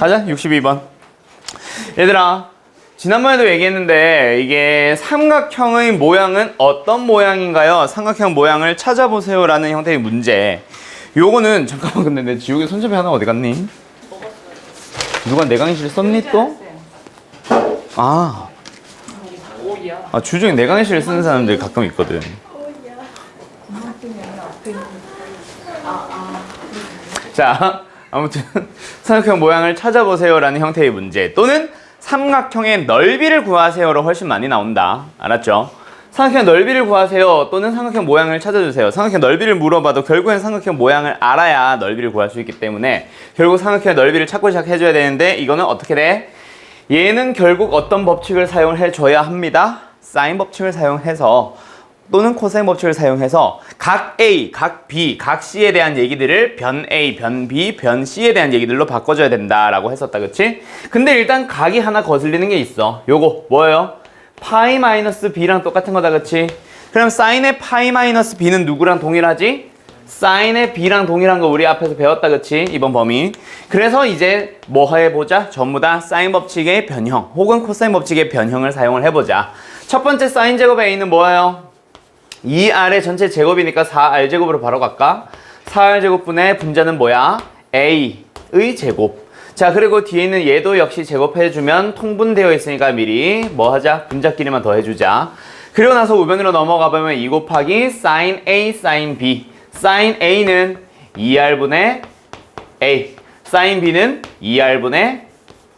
가자. 62번. 얘들아, 지난번에도 얘기했는데 이게 삼각형의 모양은 어떤 모양인가요? 삼각형 모양을 찾아보세요 라는 형태의 문제. 요거는 잠깐만, 근데 내 지우개 손잡이 하나 어디 갔니? 누가 내 강의실에 썼니 또? 아, 주중에 내 강의실에 쓰는 사람들이 가끔 있거든. 자, 아무튼 삼각형 모양을 찾아보세요 라는 형태의 문제, 또는 삼각형의 넓이를 구하세요로 훨씬 많이 나온다. 알았죠? 삼각형 넓이를 구하세요 또는 삼각형 모양을 찾아주세요. 삼각형 넓이를 물어봐도 결국엔 삼각형 모양을 알아야 넓이를 구할 수 있기 때문에 결국 삼각형의 넓이를 찾고 시작해줘야 되는데, 이거는 어떻게 돼? 얘는 결국 어떤 법칙을 사용을 해줘야 합니다. 사인 법칙을 사용해서 또는 코사인 법칙을 사용해서 각 A, 각 B, 각 C에 대한 얘기들을 변 A, 변 B, 변 C에 대한 얘기들로 바꿔줘야 된다라고 했었다. 그치? 근데 일단 각이 하나 거슬리는 게 있어. 요거 뭐예요? 파이 마이너스 B랑 똑같은 거다. 그치? 그럼 사인의 파이 마이너스 B는 누구랑 동일하지? 사인의 B랑 동일한 거 우리 앞에서 배웠다. 그치? 이번 범위. 그래서 이제 뭐 해보자? 전부 다 사인 법칙의 변형 혹은 코사인 법칙의 변형을 사용을 해보자. 첫 번째 사인 제곱 A는 뭐예요? 2R의 전체 제곱이니까 4R제곱으로 바로 갈까? 4R제곱분의 분자는 뭐야? A의 제곱. 자, 그리고 뒤에 있는 얘도 역시 제곱해주면 통분되어 있으니까 미리 뭐 하자? 분자끼리만 더해주자. 그리고 나서 우변으로 넘어가 보면 2 곱하기 sin A, sin B. sin A는 2R분의 A, sin B는 2R분의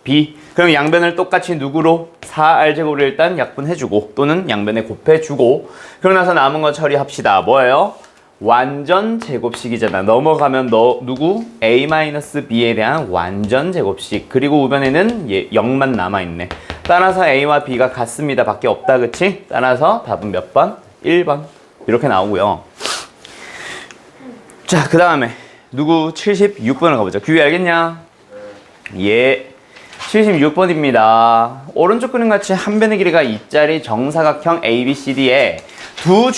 B. 그럼 양변을 똑같이 누구로? 4R제곱으로 일단 약분해주고 또는 양변에 곱해주고, 그러고 나서 남은 거 처리합시다. 뭐예요? 완전 제곱식이잖아. 넘어가면 누구? A-B에 대한 완전 제곱식. 그리고 우변에는 0만 남아있네. 따라서 A와 B가 같습니다 밖에 없다. 그치? 따라서 답은 몇 번? 1번. 이렇게 나오고요. 자, 그 다음에 누구? 76번을 가보자. 규희 알겠냐? 예. 76번입니다. 오른쪽 그림 같이 한 변의 길이가 2짜리 정사각형 ABCD에 두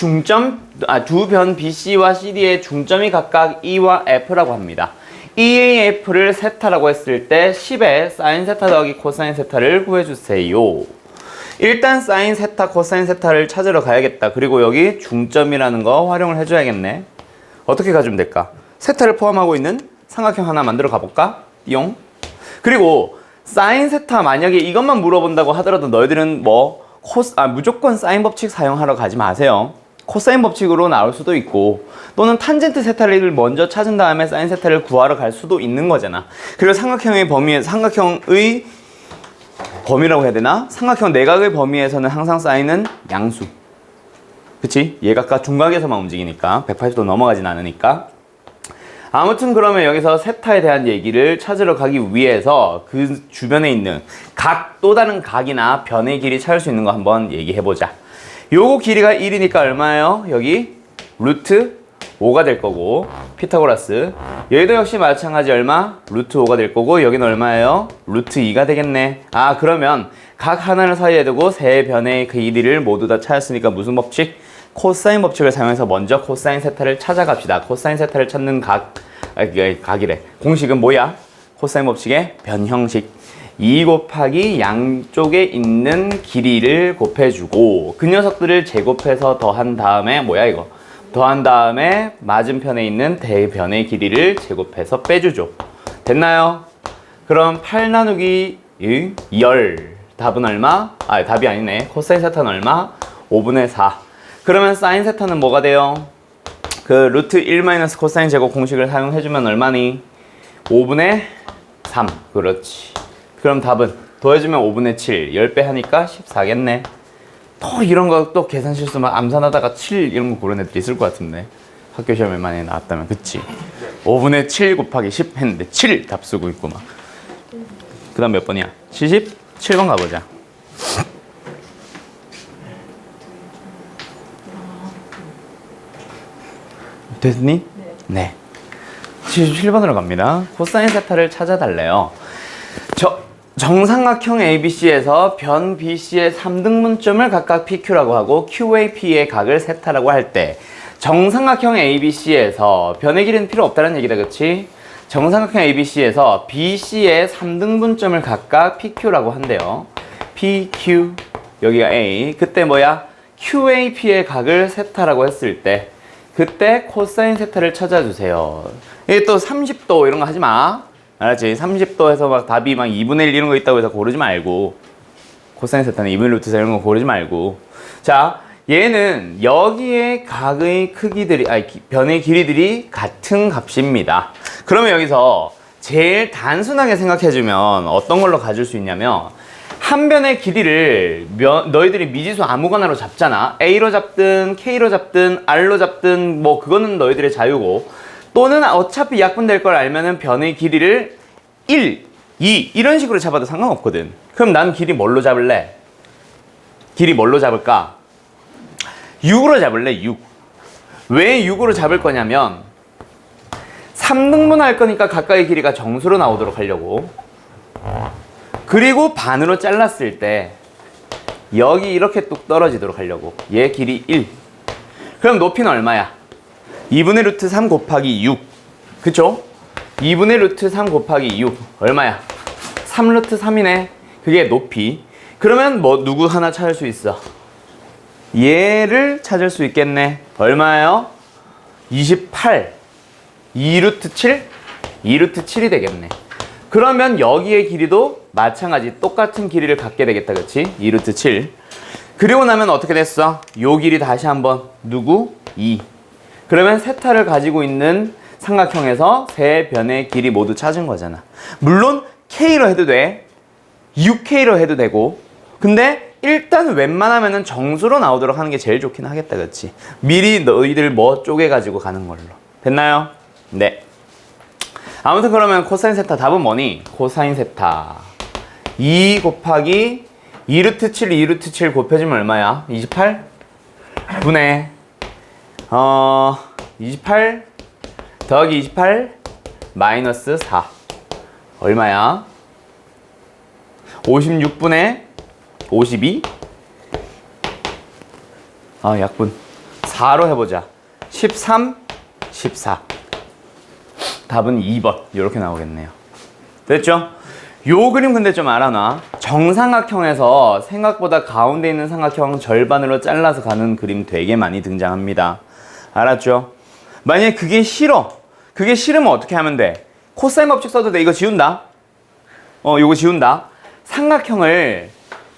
변 BC와 CD의 중점이 각각 E와 F라고 합니다. E의 F를 세타라고 했을 때 10의 사인 세타 더하기 코사인 세타를 구해주세요. 일단 사인 세타, 코사인 세타를 찾으러 가야겠다. 그리고 여기 중점이라는 거 활용을 해줘야겠네. 어떻게 가주면 될까? 세타를 포함하고 있는 삼각형 하나 만들어 가볼까? 띠용. 그리고 사인 세타 만약에 이것만 물어본다고 하더라도 너희들은 무조건 사인 법칙 사용하러 가지 마세요. 코사인 법칙으로 나올 수도 있고 또는 탄젠트 세타를 먼저 찾은 다음에 사인 세타를 구하러 갈 수도 있는 거잖아. 그리고 삼각형의 범위라고 해야 되나? 삼각형 내각의 범위에서는 항상 사인은 양수. 그치? 얘가 중각에서만 움직이니까 180도 넘어가진 않으니까. 아무튼 그러면 여기서 세타에 대한 얘기를 찾으러 가기 위해서 그 주변에 있는 각, 또 다른 각이나 변의 길이 찾을 수 있는 거 한번 얘기해보자. 요거 길이가 1이니까 얼마예요? 여기 루트 5가 될 거고, 피타고라스. 여기도 역시 마찬가지 얼마? 루트 5가 될 거고, 여기는 얼마예요? 루트 2가 되겠네. 아, 그러면 각 하나를 사이에 두고 세 변의 길이를 모두 다 찾았으니까 무슨 법칙? 코사인 법칙을 사용해서 먼저 코사인 세타를 찾아갑시다. 코사인 세타를 찾는 각이래. 공식은 뭐야? 코사인 법칙의 변형식. 2 곱하기 양쪽에 있는 길이를 곱해주고 그 녀석들을 제곱해서 더한 다음에 뭐야 이거? 더한 다음에 맞은편에 있는 대변의 길이를 제곱해서 빼주죠. 됐나요? 그럼 8 나누기 10. 답은 얼마? 답이 아니네. 코사인 세타는 얼마? 5분의 4. 그러면 사인 세타는 뭐가 돼요? 그 루트 1 마이너스 코사인 제곱 공식을 사용해주면 얼마니? 5분의 3. 그렇지. 그럼 답은 더해주면 5분의 7. 10배 하니까 14겠네. 또 이런 거 또 계산 실수 막 암산하다가 7 이런 거 고른 애들 있을 것 같은데. 학교 시험에 많이 나왔다면. 그치? 5분의 7 곱하기 10 했는데 7 답 쓰고 있고 막. 그 다음 몇 번이야? 77번 가보자. 됐니? 네. 77번으로 갑니다. 코사인 세타를 찾아달래요. 정삼각형 ABC에서 변 BC의 3등분점을 각각 PQ라고 하고 QA, P의 각을 세타라고 할 때 정삼각형 ABC에서 변의 길이는 필요 없다는 얘기다. 그치? 정삼각형 ABC에서 BC의 3등분점을 각각 PQ라고 한대요. PQ, 여기가 A. 그때 뭐야? QAP의 각을 세타라고 했을 때 그때 코사인 세타를 찾아주세요. 이게 또 30도 이런 거 하지 마. 알았지? 30도 해서 막 답이 막 2분의 1 이런 거 있다고 해서 고르지 말고 코사인 세타는 2분의 루트 4 이런 거 고르지 말고 자, 얘는 여기에 각의 크기들이 변의 길이들이 같은 값입니다. 그러면 여기서 제일 단순하게 생각해주면 어떤 걸로 가질 수 있냐면 한 변의 길이를 너희들이 미지수 아무거나로 잡잖아. A로 잡든 K로 잡든 R로 잡든 뭐 그거는 너희들의 자유고 또는 어차피 약분될 걸 알면은 변의 길이를 1, 2 이런 식으로 잡아도 상관없거든. 그럼 난 길이 뭘로 잡을래? 길이 뭘로 잡을까? 6으로 잡을래? 6. 왜 6으로 잡을 거냐면 3등분 할 거니까 각각의 길이가 정수로 나오도록 하려고. 그리고 반으로 잘랐을 때 여기 이렇게 뚝 떨어지도록 하려고. 얘 길이 1. 그럼 높이는 얼마야? 2분의 루트 3 곱하기 6. 그쵸? 2분의 루트 3 곱하기 6 얼마야? 3 루트 3이네. 그게 높이. 그러면 뭐 누구 하나 찾을 수 있어? 얘를 찾을 수 있겠네. 얼마예요? 28. 2루트 7? 2루트 7이 되겠네. 그러면 여기의 길이도 마찬가지 똑같은 길이를 갖게 되겠다. 그치? 2루트 7. 그리고 나면 어떻게 됐어? 요 길이 다시 한번 누구? 2. 그러면 세타를 가지고 있는 삼각형에서 세 변의 길이 모두 찾은 거잖아. 물론 K로 해도 돼. 6K로 해도 되고. 근데 일단 웬만하면은 정수로 나오도록 하는 게 제일 좋긴 하겠다. 그치? 미리 너희들 뭐 쪼개가지고 가는 걸로. 됐나요? 네. 아무튼 그러면 코사인 세타 답은 뭐니? 코사인 세타 2 곱하기 2루트 7, 2루트 7 곱해주면 얼마야? 28? 분의 28 더하기 28 마이너스 4 얼마야? 56분의 52? 약분 4로 해보자. 13, 14 답은 2번 이렇게 나오겠네요. 됐죠? 요 그림 근데 좀 알아놔. 정삼각형에서 생각보다 가운데 있는 삼각형 절반으로 잘라서 가는 그림 되게 많이 등장합니다. 알았죠? 만약에 그게 싫어. 그게 싫으면 어떻게 하면 돼? 코사인 법칙 써도 돼. 이거 지운다. 요거 지운다. 삼각형을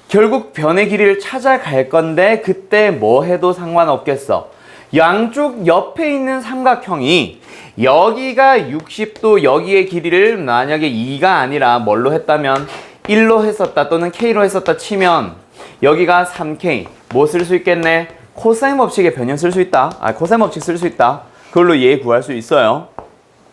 결국 변의 길이를 찾아갈 건데 그때 뭐 해도 상관없겠어. 양쪽 옆에 있는 삼각형이 여기가 60도 여기의 길이를 만약에 2가 아니라 뭘로 했다면 1로 했었다 또는 K로 했었다 치면 여기가 3K 뭐 쓸 수 있겠네? 코사인 법칙의 변형 쓸 수 있다. 코사인 법칙 쓸 수 있다. 그걸로 얘 구할 수 있어요.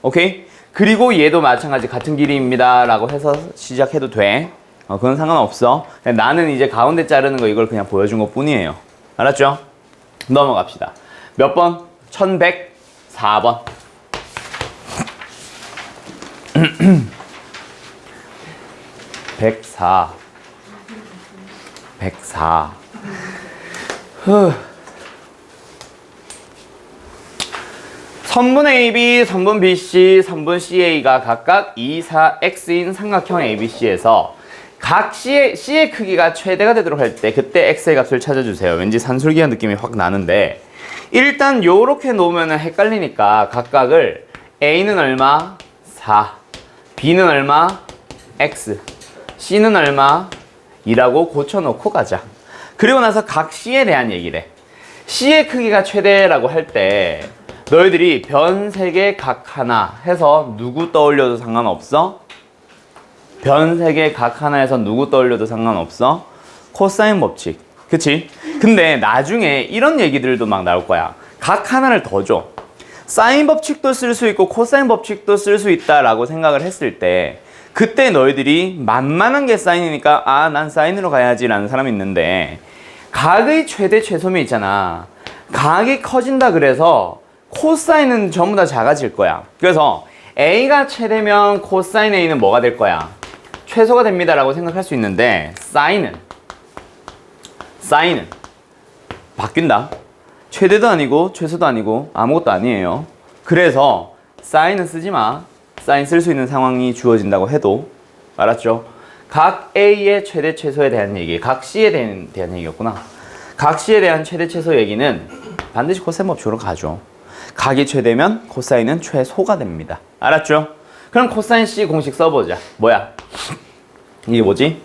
오케이? 그리고 얘도 마찬가지 같은 길이입니다 라고 해서 시작해도 돼. 그건 상관없어. 나는 이제 가운데 자르는 거 이걸 그냥 보여준 것 뿐이에요. 알았죠? 넘어갑시다. 몇 번? 1104번. 백사. 선분 AB, 선분 BC, 선분 CA가 각각 2, 4, X인 삼각형 ABC에서 각 C의 크기가 최대가 되도록 할 때 그때 X의 값을 찾아주세요. 왠지 산술기한 느낌이 확 나는데 일단 요렇게 놓으면 헷갈리니까 각각을 A는 얼마? 4 B는 얼마? X C는 얼마? 2라고 고쳐놓고 가자. 그리고 나서 각 C에 대한 얘기를 해. C의 크기가 최대라고 할 때 너희들이 변 3개 각 하나 해서 누구 떠올려도 상관없어? 변 3개 각 하나에서 누구 떠올려도 상관없어? 코사인 법칙. 그치? 근데 나중에 이런 얘기들도 막 나올 거야. 각 하나를 더 줘. 사인 법칙도 쓸 수 있고 코사인 법칙도 쓸 수 있다라고 생각을 했을 때 그때 너희들이 만만한 게 사인이니까 난 사인으로 가야지 라는 사람이 있는데 각의 최대 최소미 있잖아. 각이 커진다 그래서 코사인은 전부 다 작아질 거야. 그래서 A가 최대면 코사인 A는 뭐가 될 거야? 최소가 됩니다 라고 생각할 수 있는데 사인은 바뀐다. 최대도 아니고 최소도 아니고 아무것도 아니에요. 그래서 사인은 쓰지 마. 사인 쓸 수 있는 상황이 주어진다고 해도 알았죠? 각 A의 최대 최소에 대한 얘기, 각 C에 대한 얘기였구나. 각 C에 대한 최대 최소 얘기는 반드시 코사인 법칙으로 가죠. 각이 최대면 코사인은 최소가 됩니다. 알았죠? 그럼 코사인 C 공식 써보자. 뭐야? 이게 뭐지?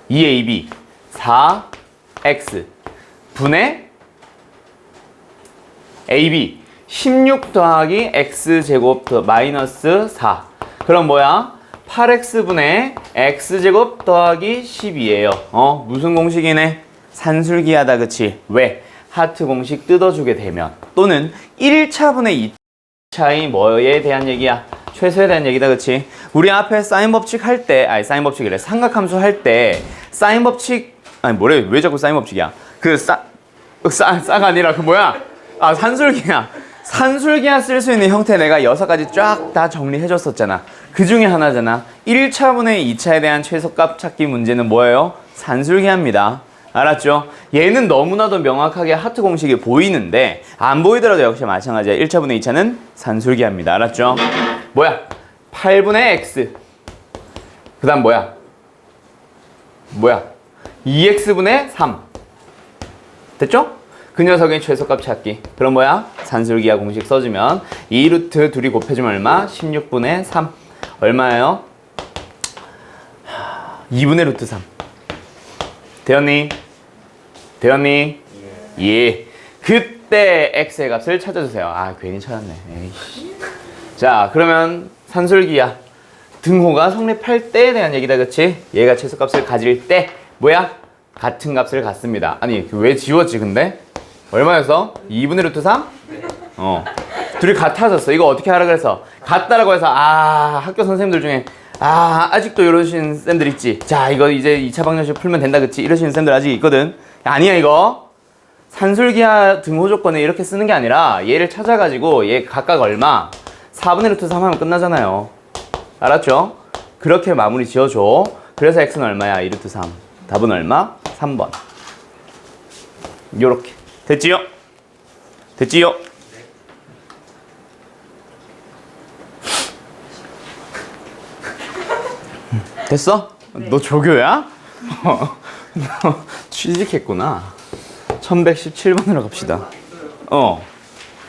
2AB 4X 분의 AB 16 더하기 X제곱 마이너스 4. 그럼 뭐야? 8X분의 X제곱 더하기 10이에요. 무슨 공식이네? 산술기하다, 그치? 왜? 하트 공식 뜯어주게 되면 또는 1차분의 2차의 뭐에 대한 얘기야? 최소에 대한 얘기다, 그치? 우리 앞에 사인 법칙 할 때, 사인 법칙이래. 삼각함수 할 때 사인 법칙, 뭐래? 왜 자꾸 사인 법칙이야? 싸가 아니라 뭐야? 산술기야. 산술기하 쓸 수 있는 형태 내가 6가지 쫙 다 정리해줬었잖아. 그 중에 하나잖아. 1차분의 2차에 대한 최소값 찾기 문제는 뭐예요? 산술기하입니다. 알았죠? 얘는 너무나도 명확하게 하트 공식이 보이는데 안 보이더라도 역시 마찬가지야. 1차분의 2차는 산술기하입니다. 알았죠? 뭐야? 8분의 x. 그 다음 뭐야? 2x분의 3. 됐죠? 그 녀석의 최소값 찾기. 그럼 뭐야? 산술기하 공식 써주면 2루트 둘이 곱해주면 얼마? 16분의 3. 얼마예요? 2분의 루트 3. 되었니? 예. 그때 x의 값을 찾아주세요. 괜히 찾았네. 에이씨. 자, 그러면 산술기하 등호가 성립할 때에 대한 얘기다, 그치? 얘가 최소값을 가질 때 뭐야? 같은 값을 갖습니다. 아니, 왜 지웠지 근데? 얼마였어? 2분의 루트 3? 둘이 같아졌어. 이거 어떻게 하라 그래서? 같다라고 해서 학교 선생님들 중에 아직도 이러시는 쌤들 있지. 자, 이거 이제 2차 방정식 풀면 된다, 그치? 이러시는 쌤들 아직 있거든. 아니야, 이거. 산술기하 등호 조건에 이렇게 쓰는 게 아니라 얘를 찾아가지고 얘 각각 얼마? 4분의 루트 3 하면 끝나잖아요. 알았죠? 그렇게 마무리 지어줘. 그래서 x는 얼마야? 2루트 3. 답은 얼마? 3번. 요렇게. 됐지요? 됐어? 너 조교야? 너 취직했구나. 1117번으로 갑시다.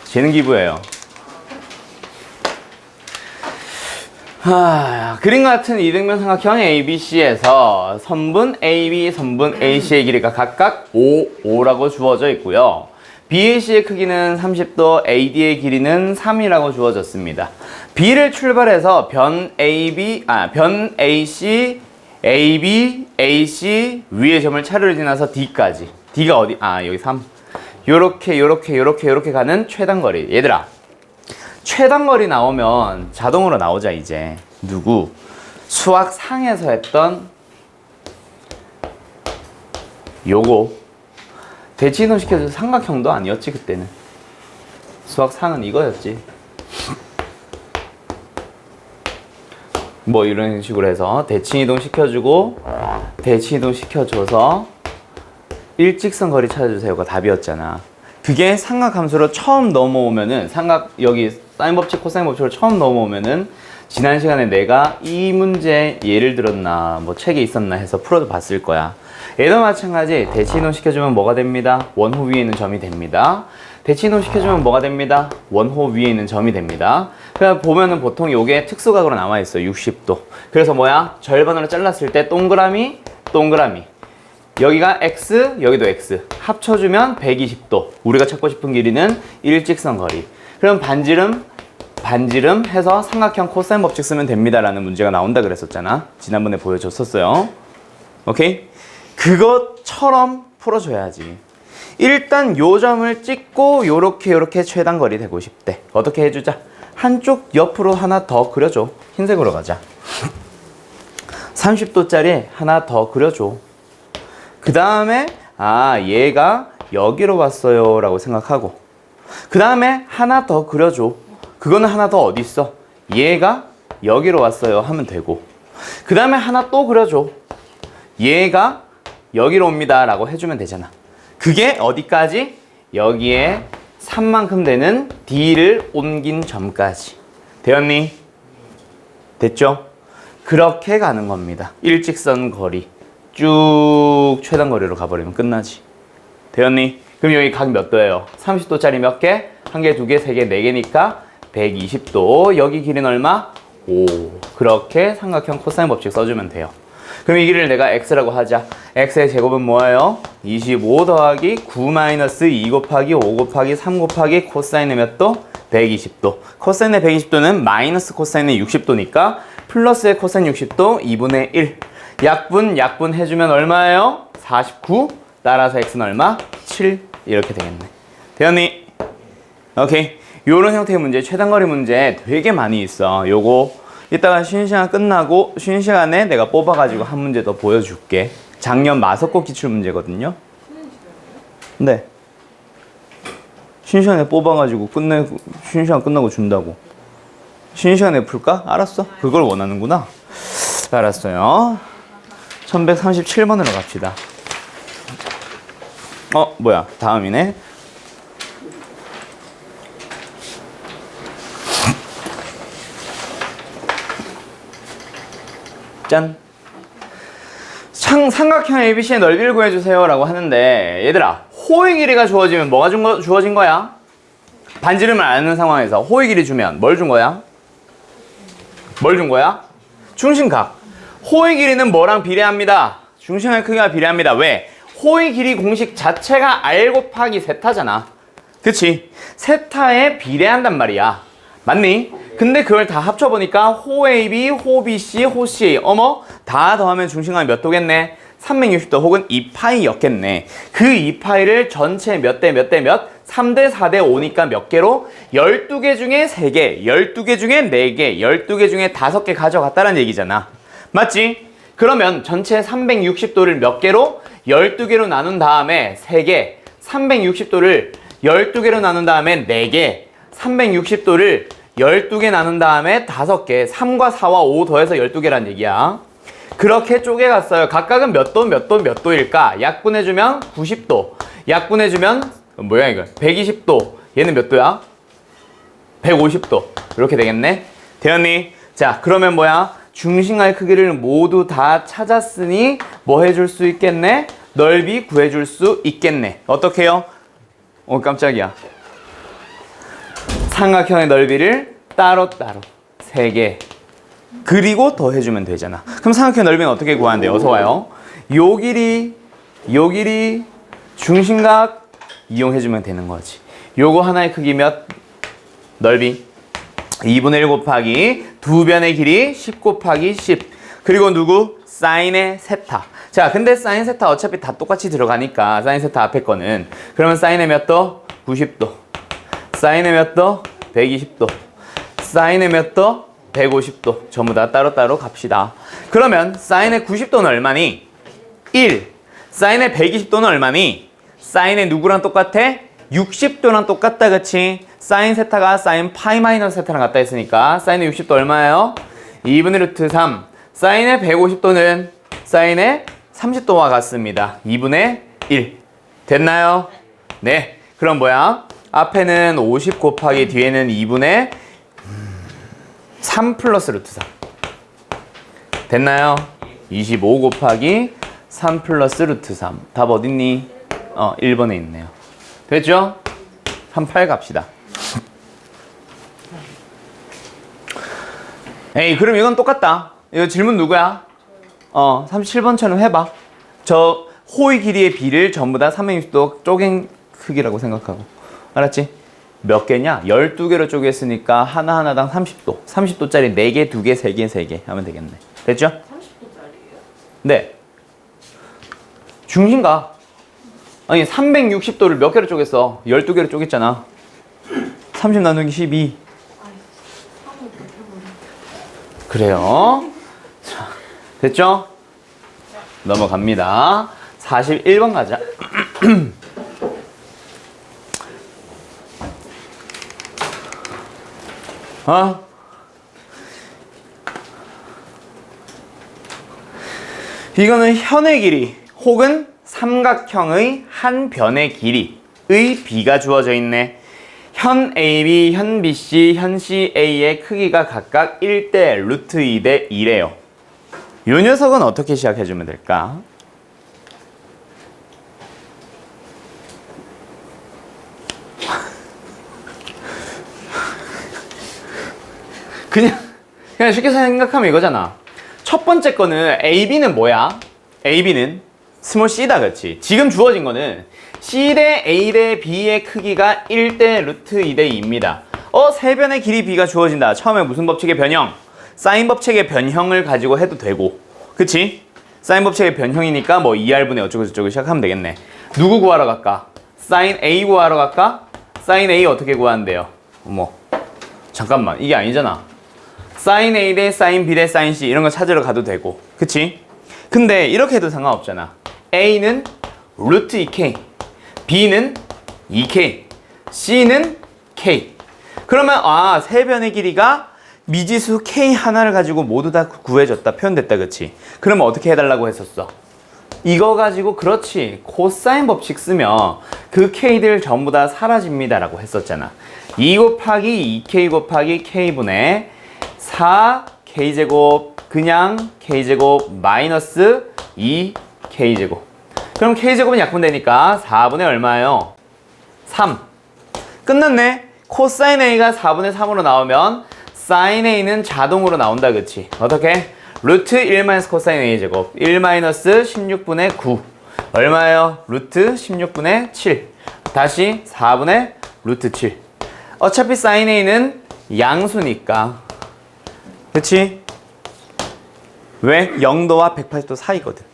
재능 기부예요. 그림 같은 이등변 삼각형 ABC에서 선분 AB, 선분 AC의 길이가 각각 5라고 주어져 있고요. BAC의 크기는 30도, AD의 길이는 3이라고 주어졌습니다. B를 출발해서 변 AB, 변 AC, AB, AC 위의 점을 차례로 지나서 D까지. D가 어디? 여기 3. 요렇게 가는 최단거리. 얘들아, 최단거리 나오면 자동으로 나오자 이제. 누구? 수학 상에서 했던 요거. 대칭이동 시켜서 삼각형도 아니었지 그때는. 수학 상은 이거였지. 뭐 이런 식으로 해서 대칭이동 시켜주고 대칭이동 시켜줘서 일직선 거리 찾아주세요가 답이었잖아. 그게 삼각함수로 처음 넘어오면은 여기 사인 법칙, 코사인 법칙으로 처음 넘어오면은 지난 시간에 내가 이 문제 예를 들었나 뭐 책에 있었나 해서 풀어도 봤을 거야. 얘도 마찬가지. 대칭이동 시켜주면 뭐가 됩니다? 원호 위에 있는 점이 됩니다. 대칭이동 시켜주면 뭐가 됩니다? 원호 위에 있는 점이 됩니다. 그래서 보면은 보통 요게 특수각으로 나와 있어. 60도. 그래서 뭐야? 절반으로 잘랐을 때 동그라미. 여기가 X, 여기도 X. 합쳐주면 120도. 우리가 찾고 싶은 길이는 일직선 거리. 그럼 반지름 해서 삼각형 코사인 법칙 쓰면 됩니다라는 문제가 나온다 그랬었잖아. 지난번에 보여줬었어요. 오케이? 그것처럼 풀어줘야지. 일단 요 점을 찍고 요렇게 최단거리 되고 싶대. 어떻게 해주자? 한쪽 옆으로 하나 더 그려줘. 흰색으로 가자. 30도짜리 하나 더 그려줘. 그 다음에 얘가 여기로 왔어요 라고 생각하고, 그 다음에 하나 더 그려줘. 그거는 하나 더 어디 있어? 얘가 여기로 왔어요 하면 되고, 그 다음에 하나 또 그려줘. 얘가 여기로 옵니다 라고 해주면 되잖아. 그게 어디까지? 여기에 3만큼 되는 D를 옮긴 점까지. 되었니? 됐죠? 그렇게 가는 겁니다. 일직선 거리 쭉 최단 거리로 가버리면 끝나지. 되었니? 그럼 여기 각 몇 도예요? 30도짜리 몇 개? 한 개, 두 개, 세 개, 네 개니까 120도. 여기 길이는 얼마? 5. 그렇게 삼각형 코사인 법칙 써주면 돼요. 그럼 이 길이를 내가 x라고 하자. x의 제곱은 뭐예요? 25 더하기 9 마이너스 2 곱하기 5 곱하기 3 곱하기 코사인의 몇 도? 120도. 코사인의 120도는 마이너스 코사인의 60도니까 플러스의 코사인 60도 2분의 1. 약분 해주면 얼마예요? 49. 따라서 x는 얼마? 7. 이렇게 되겠네. 되었니? 오케이. 요런 형태의 문제, 최단거리 문제 되게 많이 있어. 요거 이따가 쉬는 시간 끝나고 쉬는 시간에 내가 뽑아가지고 한 문제 더 보여줄게. 작년 마석고 기출 문제거든요. 네. 쉬는 시간에 뽑아가지고 쉬는 시간 끝나고 준다고. 쉬는 시간에 풀까? 알았어. 그걸 원하는구나. 알았어요. 1137번으로 갑시다. 뭐야. 다음이네. 짠. 삼각형 ABC의 넓이를 구해주세요 라고 하는데 얘들아, 호의 길이가 주어지면 뭐가 주어진 거야? 반지름을 아는 상황에서 호의 길이 주면 뭘 준 거야? 뭘 준 거야? 중심각. 호의 길이는 뭐랑 비례합니다? 중심의 크기와 비례합니다. 왜? 호의 길이 공식 자체가 r 곱하기 세타잖아. 그치? 세타에 비례한단 말이야. 맞니? 근데 그걸 다 합쳐보니까 호 AB, 호 BC, 호 CA 어머? 다 더하면 중심각이 몇 도겠네? 360도 혹은 2파이였겠네. 그 2파이를 전체 몇 대 몇 대 몇? 3대 4대 5니까 몇 개로? 12개 중에 3개, 12개 중에 4개, 12개 중에 5개 가져갔다는 얘기잖아. 맞지? 그러면 전체 360도를 몇 개로? 12개로 나눈 다음에 3개, 360도를 12개로 나눈 다음에 4개, 360도를 12개 나눈 다음에 5개, 3과 4와 5 더해서 12개란 얘기야. 그렇게 쪼개갔어요. 각각은 몇 도, 몇 도, 몇 도일까? 약분해주면 90도. 약분해주면 뭐야 이거? 120도. 얘는 몇 도야? 150도. 이렇게 되겠네. 되었니? 자, 그러면 뭐야? 중심각의 크기를 모두 다 찾았으니 뭐 해줄 수 있겠네? 넓이 구해줄 수 있겠네. 어떻게요? 깜짝이야. 삼각형의 넓이를 따로따로 3개 그리고 더해주면 되잖아. 그럼 삼각형의 넓이는 어떻게 구하는데요? 어서 와요. 요 길이 중심각 이용해주면 되는 거지. 요거 하나의 크기 몇? 넓이 2분의 1 곱하기 두 변의 길이 10 곱하기 10. 그리고 누구? 사인의 세타. 자, 근데 사인 세타 어차피 다 똑같이 들어가니까 사인 세타 앞에 거는 그러면 사인의 몇 도? 90도. 사인의 몇 도? 120도. 사인의 몇 도? 150도. 전부 다 따로따로 갑시다. 그러면 사인의 90도는 얼마니? 1. 사인의 120도는 얼마니? 사인의 누구랑 똑같아? 60도랑 똑같다, 그치? 사인 세타가 사인 파이 마이너스 세타랑 같다 했으니까 사인의 60도 얼마예요? 2분의 루트 3. 사인의 150도는 사인의 30도와 같습니다. 2분의 1. 됐나요? 네. 그럼 뭐야? 앞에는 50 곱하기 뒤에는 2분의 3 플러스 루트 3. 됐나요? 25 곱하기 3 플러스 루트 3. 답 어딨니? 1번에 있네요. 됐죠? 38 갑시다. 에이, 그럼 이건 똑같다. 이거 질문 누구야? 37번처럼 해봐. 저 호의 길이의 비를 전부 다 360도 쪼갠 크기라고 생각하고. 알았지? 몇 개냐? 12개로 쪼갰으니까 하나하나당 30도. 30도짜리 4개, 2개, 3개, 3개 하면 되겠네. 됐죠? 30도짜리예요? 네. 중심각. 아니 360도를 몇 개로 쪼갰어? 12개로 쪼갰잖아. 30 나누기 12. 그래요. 자, 됐죠? 넘어갑니다. 41번 가자. 이거는 현의 길이 혹은 삼각형의 한 변의 길이의 비가 주어져 있네. 현 AB, 현 BC, 현 CA의 크기가 각각 1대 루트 2대 2래요. 이 녀석은 어떻게 시작해주면 될까? 그냥 쉽게 생각하면 이거잖아. 첫 번째 거는 AB는 뭐야? AB는 스몰 c다, 그렇지? 지금 주어진 거는 C 대 A 대 B의 크기가 1대 루트 2대 2입니다. 세변의 길이 B가 주어진다. 처음에 무슨 법칙의 변형? 사인 법칙의 변형을 가지고 해도 되고, 그치? 사인 법칙의 변형이니까 뭐 2R분의 어쩌고 저쩌고 시작하면 되겠네. 누구 구하러 갈까? 사인 A 구하러 갈까? 사인 A 어떻게 구하는데요? 어머, 잠깐만, 이게 아니잖아. 사인 A 대 사인 B 대 사인 C 이런 거 찾으러 가도 되고, 그치? 근데 이렇게 해도 상관없잖아. A는 루트 2K, B는 2K, C는 K. 그러면 세변의 길이가 미지수 K 하나를 가지고 모두 다 구해졌다, 표현됐다, 그치? 그러면 어떻게 해달라고 했었어? 이거 가지고, 그렇지, 코사인 법칙 쓰면 그 K들 전부 다 사라집니다 라고 했었잖아. 2 곱하기 2K 곱하기 K분의 4K제곱 그냥 K제곱 마이너스 2K제곱. 그럼 K제곱은 약분되니까 4분의 얼마예요? 3. 끝났네. 코사인 A가 4분의 3으로 나오면 사인 A는 자동으로 나온다, 그치? 어떻게? 루트 1 마이너스 코사인 A제곱 1 마이너스 16분의 9 얼마예요? 루트 16분의 7. 다시 4분의 루트 7. 어차피 사인 A는 양수니까, 그치? 왜? 0도와 180도 사이거든.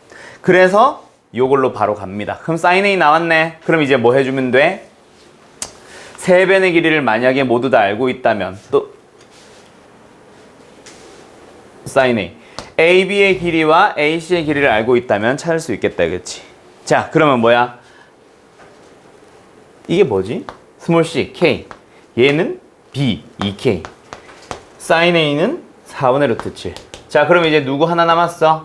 그래서 요걸로 바로 갑니다. 그럼 사인 A 나왔네. 그럼 이제 뭐 해주면 돼? 세변의 길이를 만약에 모두 다 알고 있다면 또 사인 A, AB의 길이와 AC의 길이를 알고 있다면 찾을 수 있겠다, 그치? 자, 그러면 뭐야? 이게 뭐지? 스몰 c, K. 얘는 B, 2K. 사인 A는 4분의 루트 7. 자, 그럼 이제 누구 하나 남았어?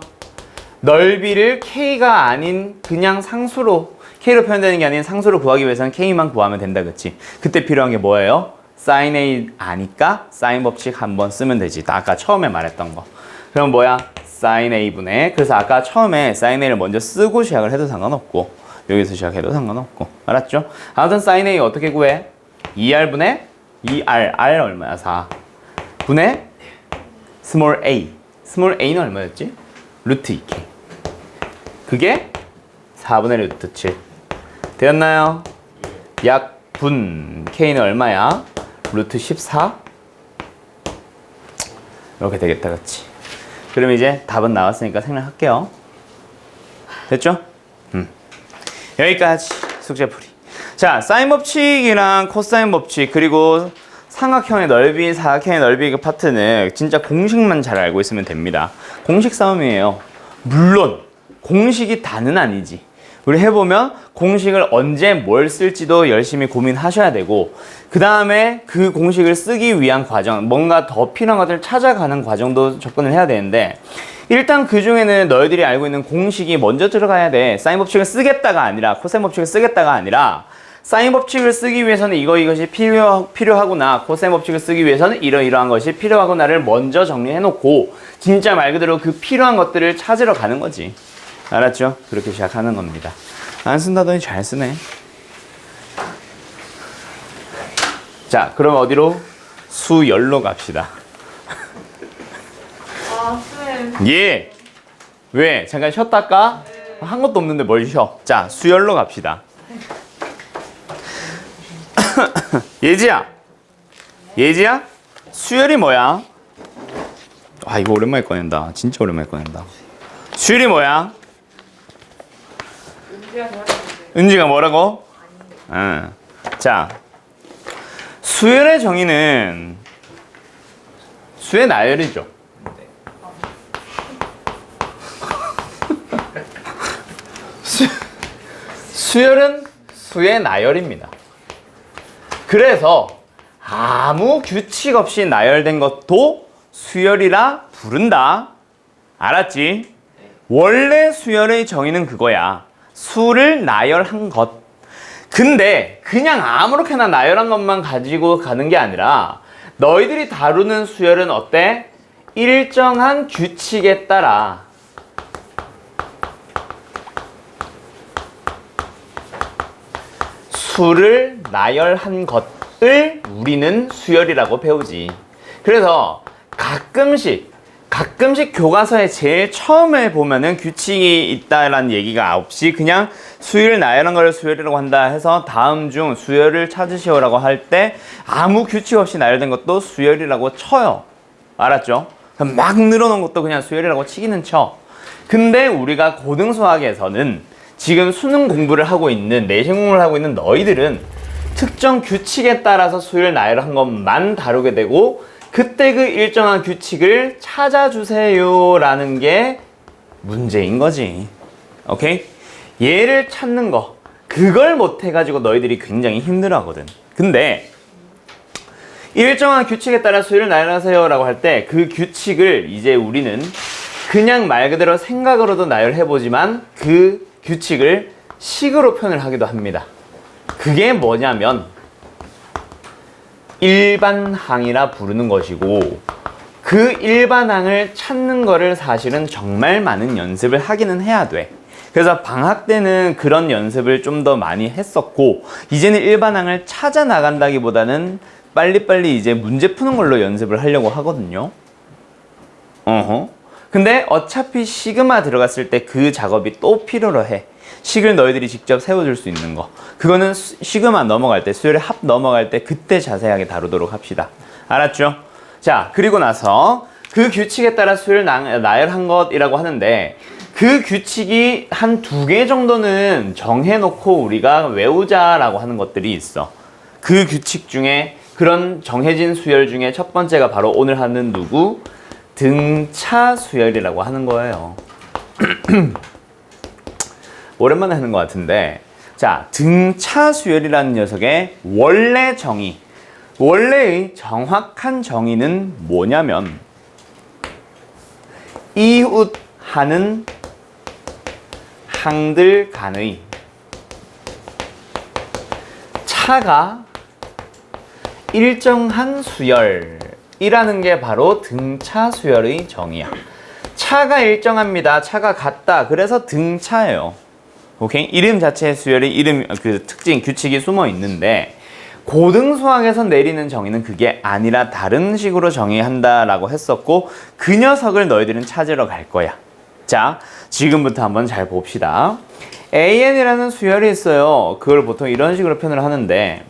넓이를 K가 아닌 그냥 상수로, K로 표현되는 게 아닌 상수로 구하기 위해서는 K만 구하면 된다, 그치? 그때 필요한 게 뭐예요? 사인 A 아니까 사인 법칙 한번 쓰면 되지. 아까 처음에 말했던 거. 그럼 뭐야? 사인 A분의, 그래서 아까 처음에 사인 A를 먼저 쓰고 시작을 해도 상관없고, 여기서 시작해도 상관없고, 알았죠? 아무튼 사인 A 어떻게 구해? 2R분의 2R, R 얼마야? 4 분의 스몰 a, 스몰 a는 얼마였지? 루트 2k. 그게 4분의 루트 7 되었나요? 약분 k는 얼마야? 루트 14. 이렇게 되겠다, 그치? 그럼 이제 답은 나왔으니까 생략할게요. 됐죠? 여기까지 숙제풀이. 자, 사인 법칙이랑 코사인 법칙, 그리고 삼각형의 넓이, 사각형의 넓이 그 파트는 진짜 공식만 잘 알고 있으면 됩니다. 공식 싸움이에요. 물론 공식이 다는 아니지. 우리 해보면 공식을 언제 뭘 쓸지도 열심히 고민하셔야 되고, 그 다음에 그 공식을 쓰기 위한 과정, 뭔가 더 필요한 것들을 찾아가는 과정도 접근을 해야 되는데, 일단 그 중에는 너희들이 알고 있는 공식이 먼저 들어가야 돼. 사인 법칙을 쓰겠다가 아니라, 코사인 법칙을 쓰겠다가 아니라, 사인 법칙을 쓰기 위해서는 이것이 필요하구나, 코사인 법칙을 쓰기 위해서는 이러이러한 것이 필요하구나를 먼저 정리해놓고 진짜 말 그대로 그 필요한 것들을 찾으러 가는 거지. 알았죠? 그렇게 시작하는 겁니다. 안 쓴다더니 잘 쓰네. 자, 그럼 어디로? 수열로 갑시다. 쌤. 예. 왜? 잠깐 쉬었다 할까? 한 것도 없는데 뭘 쉬어? 자, 수열로 갑시다. 예지야, 예지야, 수열이 뭐야? 이거 오랜만에 꺼낸다. 진짜 오랜만에 꺼낸다. 수열이 뭐야? 은지가 뭐라고? 응. 자, 수열의 정의는 수의 나열이죠. 수열은 수의 나열입니다. 그래서 아무 규칙 없이 나열된 것도 수열이라 부른다. 알았지? 원래 수열의 정의는 그거야. 수를 나열한 것. 근데 그냥 아무렇게나 나열한 것만 가지고 가는 게 아니라 너희들이 다루는 수열은 어때? 일정한 규칙에 따라 수를 나열한 것을 우리는 수열이라고 배우지. 그래서 가끔씩 교과서에 제일 처음에 보면은 규칙이 있다라는 얘기가 없이 그냥 수열 나열한 걸 수열이라고 한다 해서 다음 중 수열을 찾으시오라고 할 때 아무 규칙 없이 나열된 것도 수열이라고 쳐요. 알았죠? 막 늘어놓은 것도 그냥 수열이라고 치기는 쳐. 근데 우리가 고등수학에서는 지금 수능 공부를 하고 있는, 내신 공부를 하고 있는 너희들은 특정 규칙에 따라서 수열 나열한 것만 다루게 되고 그때 그 일정한 규칙을 찾아주세요 라는 게 문제인 거지. 오케이? 얘를 찾는 거, 그걸 못해가지고 너희들이 굉장히 힘들어하거든. 근데 일정한 규칙에 따라 수열을 나열하세요 라고 할 때 그 규칙을 이제 우리는 그냥 말 그대로 생각으로도 나열해보지만 그 규칙을 식으로 표현을 하기도 합니다. 그게 뭐냐면 일반항이라 부르는 것이고, 그 일반항을 찾는 거를 사실은 정말 많은 연습을 하기는 해야 돼. 그래서 방학 때는 그런 연습을 좀 더 많이 했었고, 이제는 일반항을 찾아 나간다기보다는 빨리빨리 이제 문제 푸는 걸로 연습을 하려고 하거든요. 근데 어차피 시그마 들어갔을 때 그 작업이 또 필요로 해. 식을 너희들이 직접 세워줄 수 있는 거. 그거는 시그마 넘어갈 때, 수열의 합 넘어갈 때 그때 자세하게 다루도록 합시다. 알았죠? 자, 그리고 나서 그 규칙에 따라 수열 나열한 것이라고 하는데, 그 규칙이 한 2개 정도는 정해놓고 우리가 외우자라고 하는 것들이 있어. 그 규칙 중에, 그런 정해진 수열 중에 첫 번째가 바로 오늘 하는 누구? 등차 수열이라고 하는 거예요. 오랜만에 하는 것 같은데, 자, 등차 수열이라는 녀석의 원래 정의, 원래의 정확한 정의는 뭐냐면 이웃하는 항들 간의 차가 일정한 수열이라는 게 바로 등차 수열의 정의야. 차가 일정합니다. 차가 같다. 그래서 등차예요. 오케이? 이름 자체의 수열이 그 특징, 규칙이 숨어 있는데, 고등수학에서 내리는 정의는 그게 아니라 다른 식으로 정의한다라고 했었고, 그 녀석을 너희들은 찾으러 갈 거야. 자, 지금부터 한번 잘 봅시다. AN이라는 수열이 있어요. 그걸 보통 이런 식으로 표현을 하는데,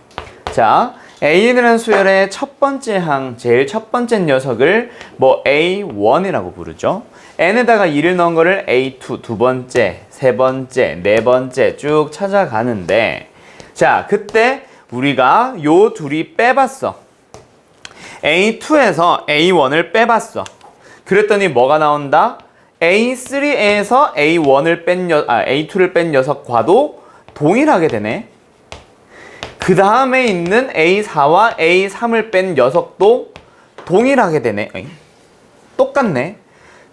자, AN이라는 수열의 첫 번째 항, 제일 첫 번째 녀석을 뭐 A1이라고 부르죠. n에다가 2를 넣은 거를 A2, 두 번째, 세 번째, 네 번째 쭉 찾아가는데, 자, 그때 우리가 요 둘이 빼봤어. A2에서 A1을 빼봤어. 그랬더니 뭐가 나온다? A3에서 A2를 뺀 녀석과도 동일하게 되네. 그 다음에 있는 A4와 A3을 뺀 녀석도 동일하게 되네. 똑같네.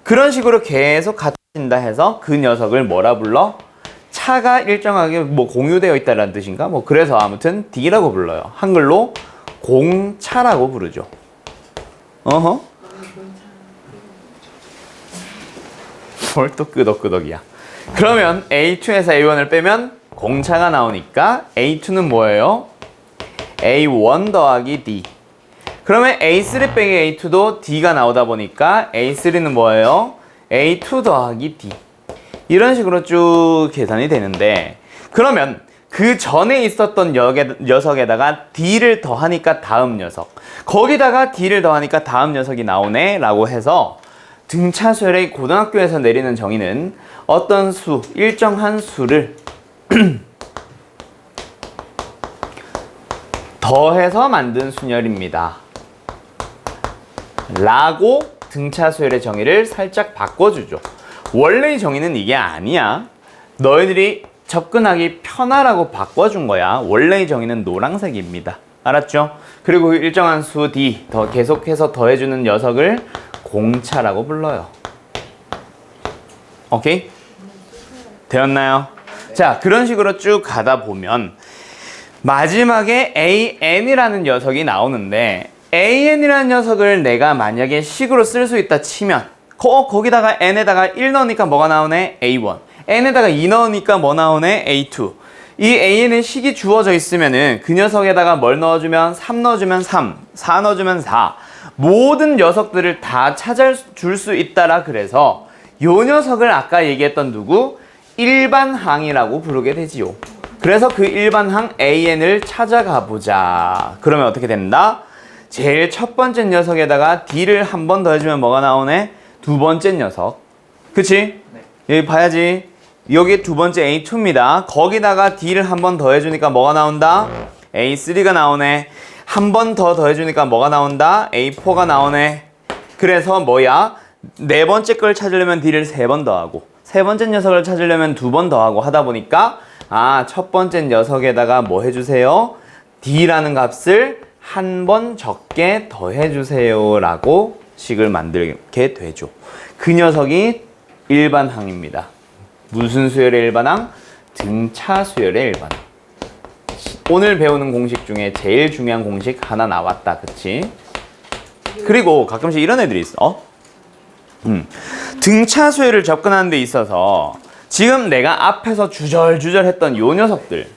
그런 식으로 계속 같아진다 해서 그 녀석을 뭐라 불러? 차가 일정하게 뭐 공유되어 있다는 뜻인가? 뭐 그래서 아무튼 D라고 불러요. 한글로 공차라고 부르죠. 뭘 또 끄덕끄덕이야. 그러면 A2에서 A1을 빼면 공차가 나오니까 A2는 뭐예요? A1 더하기 D. 그러면 A3 빼기 A2도 D가 나오다 보니까 A3는 뭐예요? A2 더하기 D. 이런 식으로 쭉 계산이 되는데, 그러면 그 전에 있었던 녀석에다가 D를 더하니까 다음 녀석, 거기다가 D를 더하니까 다음 녀석이 나오네 라고 해서 등차수열의 고등학교에서 내리는 정의는 어떤 수, 일정한 수를 더해서 만든 수열입니다 라고 등차수열의 정의를 살짝 바꿔주죠. 원래의 정의는 이게 아니야. 너희들이 접근하기 편하라고 바꿔준 거야. 원래의 정의는 노란색입니다. 알았죠? 그리고 일정한 수 D, 더 계속해서 더해주는 녀석을 공차라고 불러요. 오케이? 되었나요? 자, 그런 식으로 쭉 가다 보면 마지막에 AN이라는 녀석이 나오는데 AN이라는 녀석을 내가 만약에 식으로 쓸 수 있다 치면 거기다가 N에다가 1 넣으니까 뭐가 나오네? A1. N에다가 2 넣으니까 뭐 나오네? A2. 이 AN의 식이 주어져 있으면은 그 녀석에다가 뭘 넣어주면 3 넣어주면 3, 4 넣어주면 4. 모든 녀석들을 다 찾아줄 수 있다라 그래서 요 녀석을 아까 얘기했던 누구? 일반항이라고 부르게 되지요. 그래서 그 일반항 AN을 찾아가 보자. 그러면 어떻게 된다? 제일 첫 번째 녀석에다가 D를 한 번 더해주면 뭐가 나오네? 두 번째 녀석. 그치? 네. 여기 봐야지. 여기 두 번째 A2입니다. 거기다가 D를 한 번 더해주니까 뭐가 나온다? A3가 나오네. 한 번 더 더해주니까 뭐가 나온다? A4가 나오네. 그래서 뭐야? 네 번째 걸 찾으려면 D를 세 번 더하고 세 번째 녀석을 찾으려면 두 번 더하고 하다 보니까 첫 번째 녀석에다가 뭐 해주세요? D라는 값을 한 번 적게 더해주세요 라고 식을 만들게 되죠. 그 녀석이 일반항입니다. 무슨 수열의 일반항? 등차 수열의 일반항. 오늘 배우는 공식 중에 제일 중요한 공식 하나 나왔다. 그치? 그리고 가끔씩 이런 애들이 있어. 등차 수열을 접근하는 데 있어서 지금 내가 앞에서 주절주절 했던 요 녀석들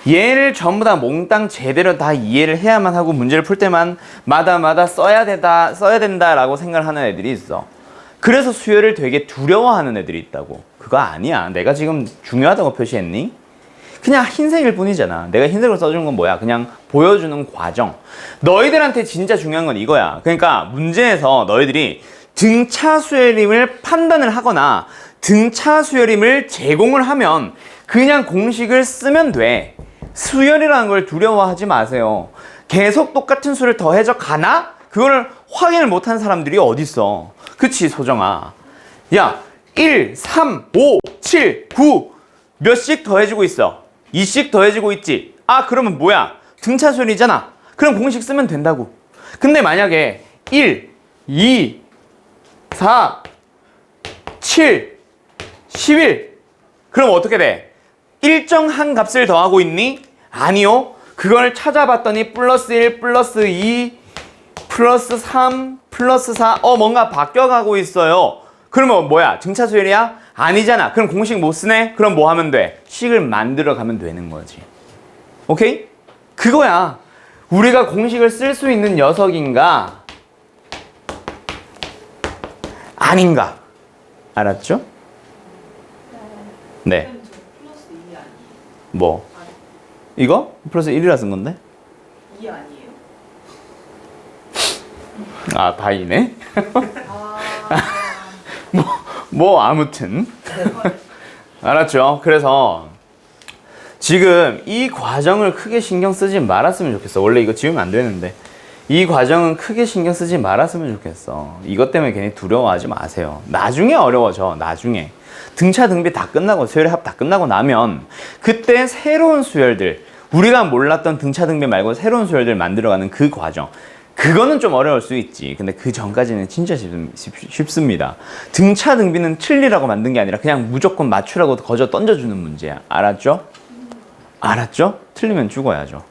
얘를 전부 다 몽땅 제대로 다 이해를 해야만 하고 문제를 풀 때만 마다 써야 된다라고 생각을 하는 애들이 있어. 그래서 수열을 되게 두려워하는 애들이 있다고. 그거 아니야. 내가 지금 중요하다고 표시했니? 그냥 흰색일 뿐이잖아. 내가 흰색으로 써준 건 뭐야? 그냥 보여주는 과정. 너희들한테 진짜 중요한 건 이거야. 그러니까 문제에서 너희들이 등차 수열임을 판단을 하거나 등차 수열임을 제공을 하면 그냥 공식을 쓰면 돼. 수열이라는 걸 두려워하지 마세요. 계속 똑같은 수를 더해져 가나? 그거를 확인을 못한 사람들이 어딨어. 그치, 소정아? 야, 1, 3, 5, 7, 9 몇씩 더해지고 있어? 2씩 더해지고 있지? 그러면 뭐야? 등차 수열이잖아. 그럼 공식 쓰면 된다고. 근데 만약에 1, 2, 4, 7, 11 그럼 어떻게 돼? 일정한 값을 더하고 있니? 아니요. 그걸 찾아봤더니 플러스 1, 플러스 2, 플러스 3, 플러스 4 뭔가 바뀌어가고 있어요. 그러면 뭐야? 등차 수열이야? 아니잖아. 그럼 공식 못 쓰네? 그럼 뭐 하면 돼? 식을 만들어 가면 되는 거지. 오케이? 그거야. 우리가 공식을 쓸 수 있는 녀석인가? 아닌가? 알았죠? 네. 플러스 2 아니에요? 뭐? 이거? 플러스 1이라 쓴 건데? 2 아니에요? 바이네? 뭐 아무튼 알았죠? 그래서 지금 이 과정을 크게 신경 쓰지 말았으면 좋겠어. 원래 이거 지우면 안 되는데 이 과정은 크게 신경 쓰지 말았으면 좋겠어. 이것 때문에 괜히 두려워하지 마세요. 나중에 어려워져. 나중에 등차 등비 다 끝나고 수열의 합 다 끝나고 나면 그때 새로운 수열들 우리가 몰랐던 등차 등비 말고 새로운 수열들 만들어가는 그 과정 그거는 좀 어려울 수 있지. 근데 그 전까지는 진짜 쉽습니다. 등차 등비는 틀리라고 만든 게 아니라 그냥 무조건 맞추라고 거저 던져주는 문제야. 알았죠? 알았죠? 틀리면 죽어야죠.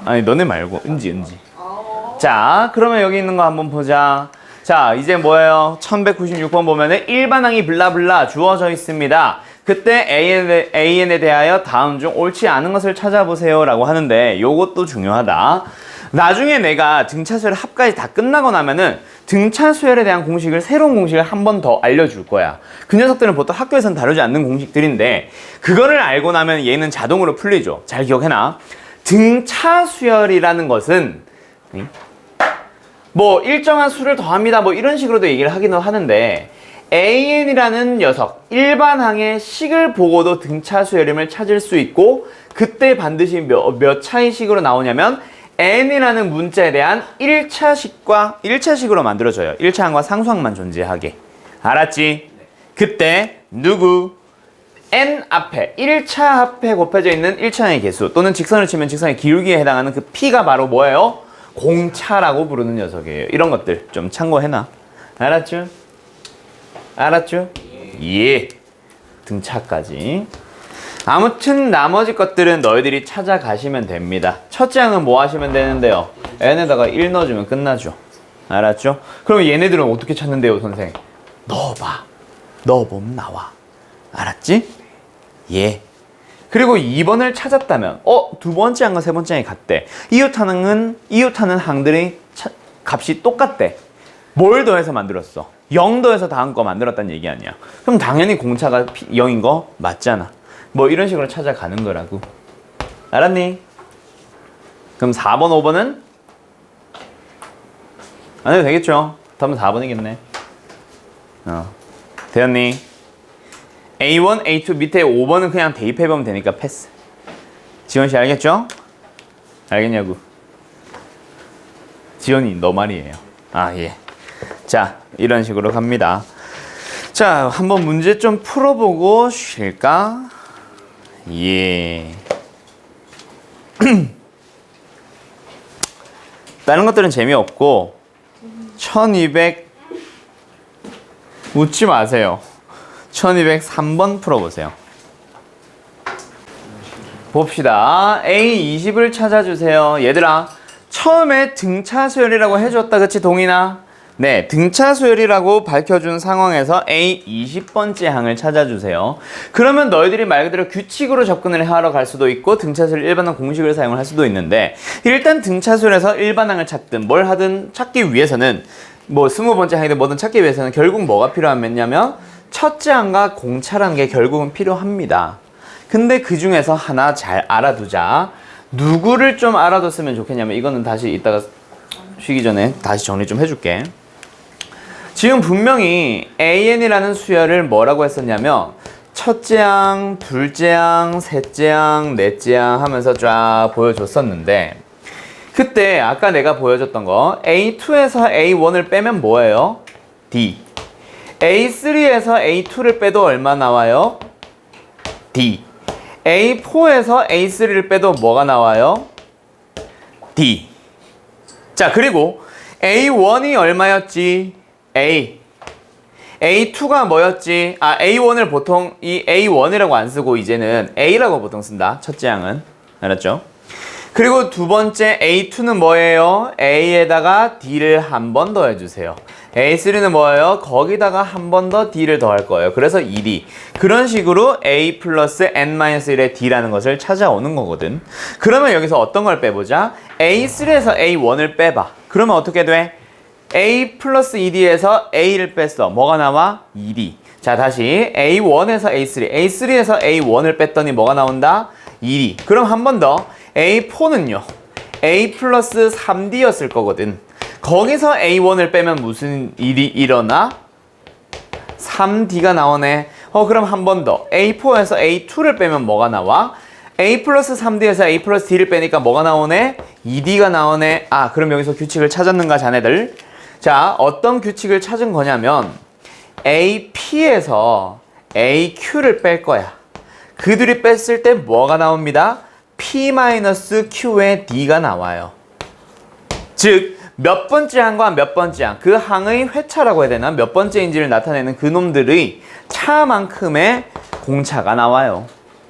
아니 너네 말고 은지. 자, 그러면 여기 있는 거 한번 보자. 자, 이제 뭐예요? 1196번 보면은 일반항이 블라블라 주어져 있습니다. 그때 AN에 대하여 다음 중 옳지 않은 것을 찾아보세요 라고 하는데 요것도 중요하다. 나중에 내가 등차 수열 합까지 다 끝나고 나면은 등차 수열에 대한 공식을 새로운 공식을 한 번 더 알려줄 거야. 그 녀석들은 보통 학교에서는 다루지 않는 공식들인데 그거를 알고 나면 얘는 자동으로 풀리죠. 잘 기억해놔. 등차 수열이라는 것은 뭐 일정한 수를 더합니다 뭐 이런 식으로도 얘기를 하기는 하는데 AN이라는 녀석 일반항의 식을 보고도 등차 수열임을 찾을 수 있고 그때 반드시 몇 차이식으로 나오냐면 N이라는 문자에 대한 1차식으로 만들어져요. 1차항과 상수항만 존재하게. 알았지? 그때 누구? N 앞에 1차 앞에 곱해져 있는 1차항의 개수 또는 직선을 치면 직선의 기울기에 해당하는 그 P가 바로 뭐예요? 공차라고 부르는 녀석이에요. 이런 것들 좀 참고해놔. 알았죠? 알았죠? 예. 등차까지. 아무튼 나머지 것들은 너희들이 찾아가시면 됩니다. 첫째 항은 뭐 하시면 되는데요? n에다가 1 넣어주면 끝나죠. 알았죠? 그럼 얘네들은 어떻게 찾는데요, 선생? 넣어봐. 넣어보면 나와. 알았지? 예. 그리고 2번을 찾았다면 두 번째 항과 세 번째 항이 같대. 이웃하는 항들의 값이 똑같대. 뭘 더해서 만들었어? 0 더해서 다음 거 만들었다는 얘기 아니야. 그럼 당연히 공차가 0인 거 맞잖아. 뭐 이런 식으로 찾아가는 거라고. 알았니? 그럼 4번, 5번은? 안 해도 되겠죠? 답은 4번이겠네. 되었니? A1, A2 밑에 5번은 그냥 대입해보면 되니까 패스. 지원씨 알겠죠? 알겠냐고. 지원이 너 말이에요. 아, 예. 자, 이런 식으로 갑니다. 자, 한번 문제 좀 풀어보고 쉴까? 예. 다른 것들은 재미없고 1200 웃지 마세요. 1203번 풀어보세요. 봅시다. A20을 찾아주세요. 얘들아, 처음에 등차 수열이라고 해줬다. 그치, 동인아? 네, 등차 수열이라고 밝혀준 상황에서 A20번째 항을 찾아주세요. 그러면 너희들이 말 그대로 규칙으로 접근을 하러 갈 수도 있고 등차 수열 일반항 공식을 사용을 할 수도 있는데, 일단 등차 수열에서 일반항을 찾든 뭘 하든 찾기 위해서는 뭐 20번째 항이든 뭐든 찾기 위해서는 결국 뭐가 필요하냐면 첫째 항과 공차라는 게 결국은 필요합니다. 근데 그 중에서 하나 잘 알아두자. 누구를 좀 알아뒀으면 좋겠냐면, 이거는 다시 이따가 쉬기 전에 다시 정리 좀 해줄게. 지금 분명히 AN이라는 수열을 뭐라고 했었냐면 첫째 항, 둘째 항, 셋째 항, 넷째 항 하면서 쫙 보여줬었는데, 그때 아까 내가 보여줬던 거 A2에서 A1을 빼면 뭐예요? D. A3에서 A2를 빼도 얼마 나와요? D. A4에서 A3를 빼도 뭐가 나와요? D. 자, 그리고 A1이 얼마였지? A. A2가 뭐였지? A1을 보통 이 A1이라고 안 쓰고 이제는 A라고 보통 쓴다. 첫째 항은. 알았죠? 그리고 두 번째 A2는 뭐예요? A에다가 D를 한 번 더 해주세요. A3는 뭐예요? 거기다가 한 번 더 D를 더할 거예요. 그래서 2D. 그런 식으로 A 플러스 N-1의 D라는 것을 찾아오는 거거든. 그러면 여기서 어떤 걸 빼보자. A3에서 A1을 빼봐. 그러면 어떻게 돼? A 플러스 2D에서 A를 뺐어. 뭐가 나와? 2D. 자, 다시 A1에서 A3, A3에서 A1을 뺐더니 뭐가 나온다? 2D. 그럼 한 번 더. A4는요. A 플러스 3D였을 거거든. 거기서 A1을 빼면 무슨 일이 일어나? 3D가 나오네. 그럼 한 번 더. A4에서 A2를 빼면 뭐가 나와? A 플러스 3D에서 A 플러스 D를 빼니까 뭐가 나오네? 2D가 나오네. 그럼 여기서 규칙을 찾았는가, 자네들? 자, 어떤 규칙을 찾은 거냐면 AP에서 AQ를 뺄 거야. 그들이 뺐을 때 뭐가 나옵니다? P-Q의 D가 나와요. 즉, 몇 번째 항과 몇 번째 항, 그 항의 회차라고 해야 되나? 몇 번째인지를 나타내는 그 놈들의 차만큼의 공차가 나와요.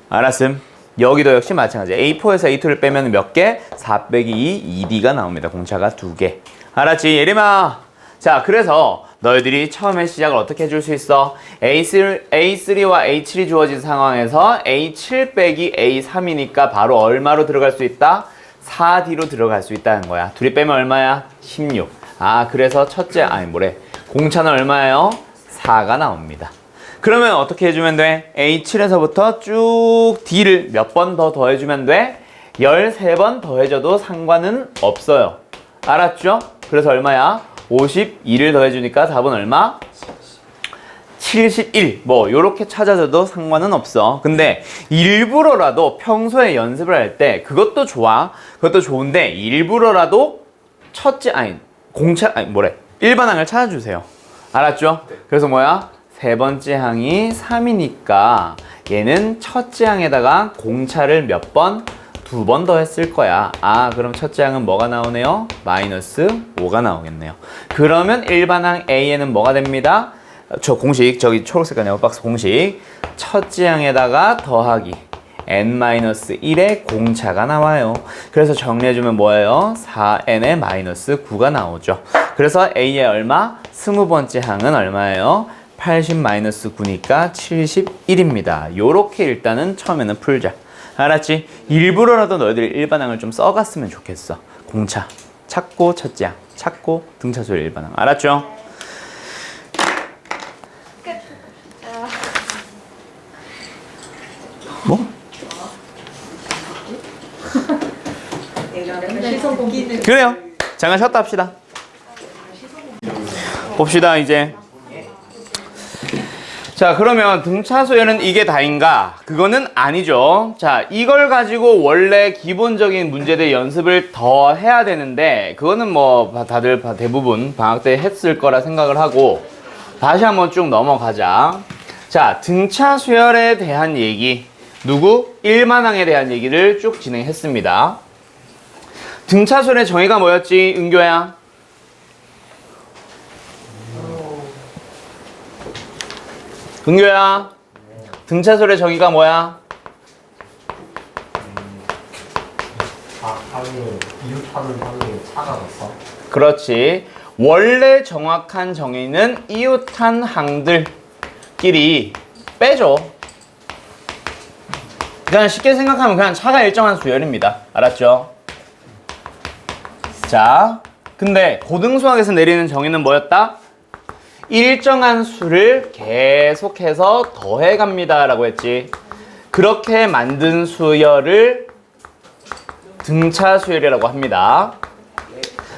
알았음? 여기도 역시 마찬가지. A4에서 A2를 빼면 몇 개? 4 빼기 2, 2D가 나옵니다. 공차가 2개. 알았지? 예림아. 자, 그래서 너희들이 처음에 시작을 어떻게 해줄 수 있어? A3와 A7이 주어진 상황에서 A7 빼기 A3이니까 바로 얼마로 들어갈 수 있다? 4D로 들어갈 수 있다는 거야. 둘이 빼면 얼마야? 16. 그래서 공차는 얼마예요? 4가 나옵니다. 그러면 어떻게 해주면 돼? A7에서부터 쭉 D를 몇 번 더 더해주면 돼? 13번 더해줘도 상관은 없어요. 알았죠? 그래서 얼마야? 52를 더해주니까 답은 얼마? 71. 요렇게 찾아줘도 상관은 없어. 근데 일부러라도 평소에 연습을 할 때 그것도 좋아. 그것도 좋은데 일부러라도 일반항을 찾아주세요. 알았죠? 그래서 세 번째 항이 3이니까 얘는 첫째 항에다가 공차를 몇 번? 2번 더 했을 거야. 그럼 첫째 항은 뭐가 나오네요? 마이너스 5가 나오겠네요. 그러면 일반항 A에는 뭐가 됩니다? 저 공식, 저기 초록색깔 네모박스 공식. 첫째 항에다가 더하기 n-1의 공차가 나와요. 그래서 정리해주면 뭐예요? 4n의 마이너스 9가 나오죠. 그래서 A의 얼마? 20번째 항은 얼마예요? 80-9니까 71입니다. 요렇게 일단은 처음에는 풀자. 알았지? 일부러라도 너희들이 일반항을 좀 써갔으면 좋겠어. 공차 찾고 첫째 항 찾고 등차수열 일반항. 알았죠? 뭐? 시선 공기는 그래요. 잠깐 쉬었다 합시다. 봅시다 이제. 자, 그러면 등차수열은 이게 다인가? 그거는 아니죠. 자, 이걸 가지고 원래 기본적인 문제들 연습을 더 해야 되는데 그거는 뭐 다들 대부분 방학 때 했을 거라 생각을 하고 다시 한번 쭉 넘어가자. 자, 등차수열에 대한 얘기, 누구? 일반항에 대한 얘기를 쭉 진행했습니다. 등차수열의 정의가 뭐였지, 은교야? 은교야, 등차수열의 정의가 뭐야? 이웃하는 항이 차가 났어. 그렇지. 원래 정확한 정의는 이웃한 항들끼리 빼줘. 그냥 쉽게 생각하면 그냥 차가 일정한 수열입니다. 알았죠? 자, 근데 고등수학에서 내리는 정의는 뭐였다? 일정한 수를 계속해서 더해갑니다 라고 했지. 그렇게 만든 수열을 등차수열이라고 합니다.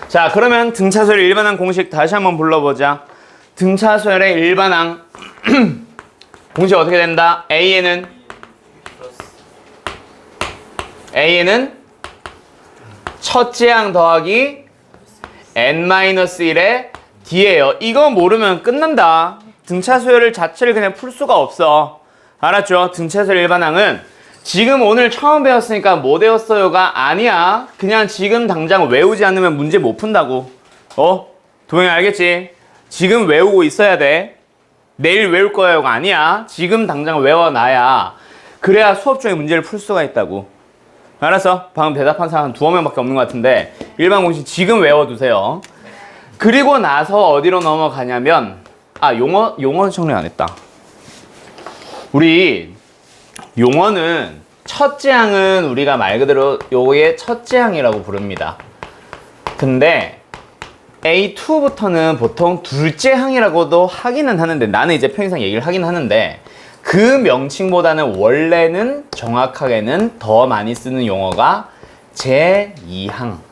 자, 그러면 등차수열의 일반항 공식 다시 한번 불러보자. 등차수열의 일반항 공식 어떻게 된다? A에는 첫째 항 더하기 n-1의 D예요. 이거 모르면 끝난다. 등차수열 자체를 그냥 풀 수가 없어. 알았죠? 등차수열 일반항은 지금 오늘 처음 배웠으니까 뭐 배웠어요가 아니야. 그냥 지금 당장 외우지 않으면 문제 못 푼다고. 도영이 알겠지? 지금 외우고 있어야 돼. 내일 외울 거예요가 아니야. 지금 당장 외워놔야 그래야 수업 중에 문제를 풀 수가 있다고. 알았어? 방금 대답한 사람 한 두어 명밖에 없는 것 같은데 일반 공식 지금 외워두세요. 그리고 나서 어디로 넘어가냐면 용어 정리 안 했다. 우리 용어는 첫째 항은 우리가 말 그대로 요게 첫째 항이라고 부릅니다. 근데 A2부터는 보통 둘째 항이라고도 하기는 하는데 나는 이제 편의상 얘기를 하긴 하는데 그 명칭보다는 원래는 정확하게는 더 많이 쓰는 용어가 제2항.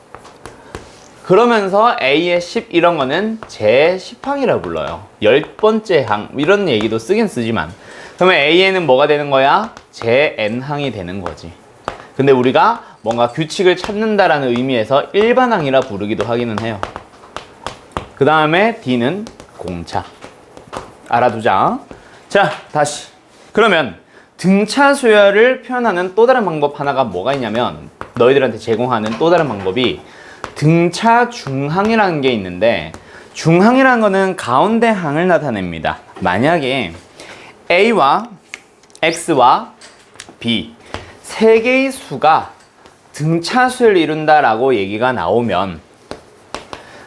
그러면서 A의 10 이런 거는 제10항이라고 불러요. 10번째 항 이런 얘기도 쓰긴 쓰지만 그러면 A에는 뭐가 되는 거야? 제-n항이 되는 거지. 근데 우리가 뭔가 규칙을 찾는다라는 의미에서 일반항이라 부르기도 하기는 해요. 그 다음에 D는 공차. 알아두자. 자, 다시. 그러면 등차 수열을 표현하는 또 다른 방법 하나가 뭐가 있냐면 너희들한테 제공하는 또 다른 방법이 등차 중항이라는 게 있는데 중항이라는 거는 가운데 항을 나타냅니다. 만약에 A와 X와 B 세 개의 수가 등차수를 이룬다라고 얘기가 나오면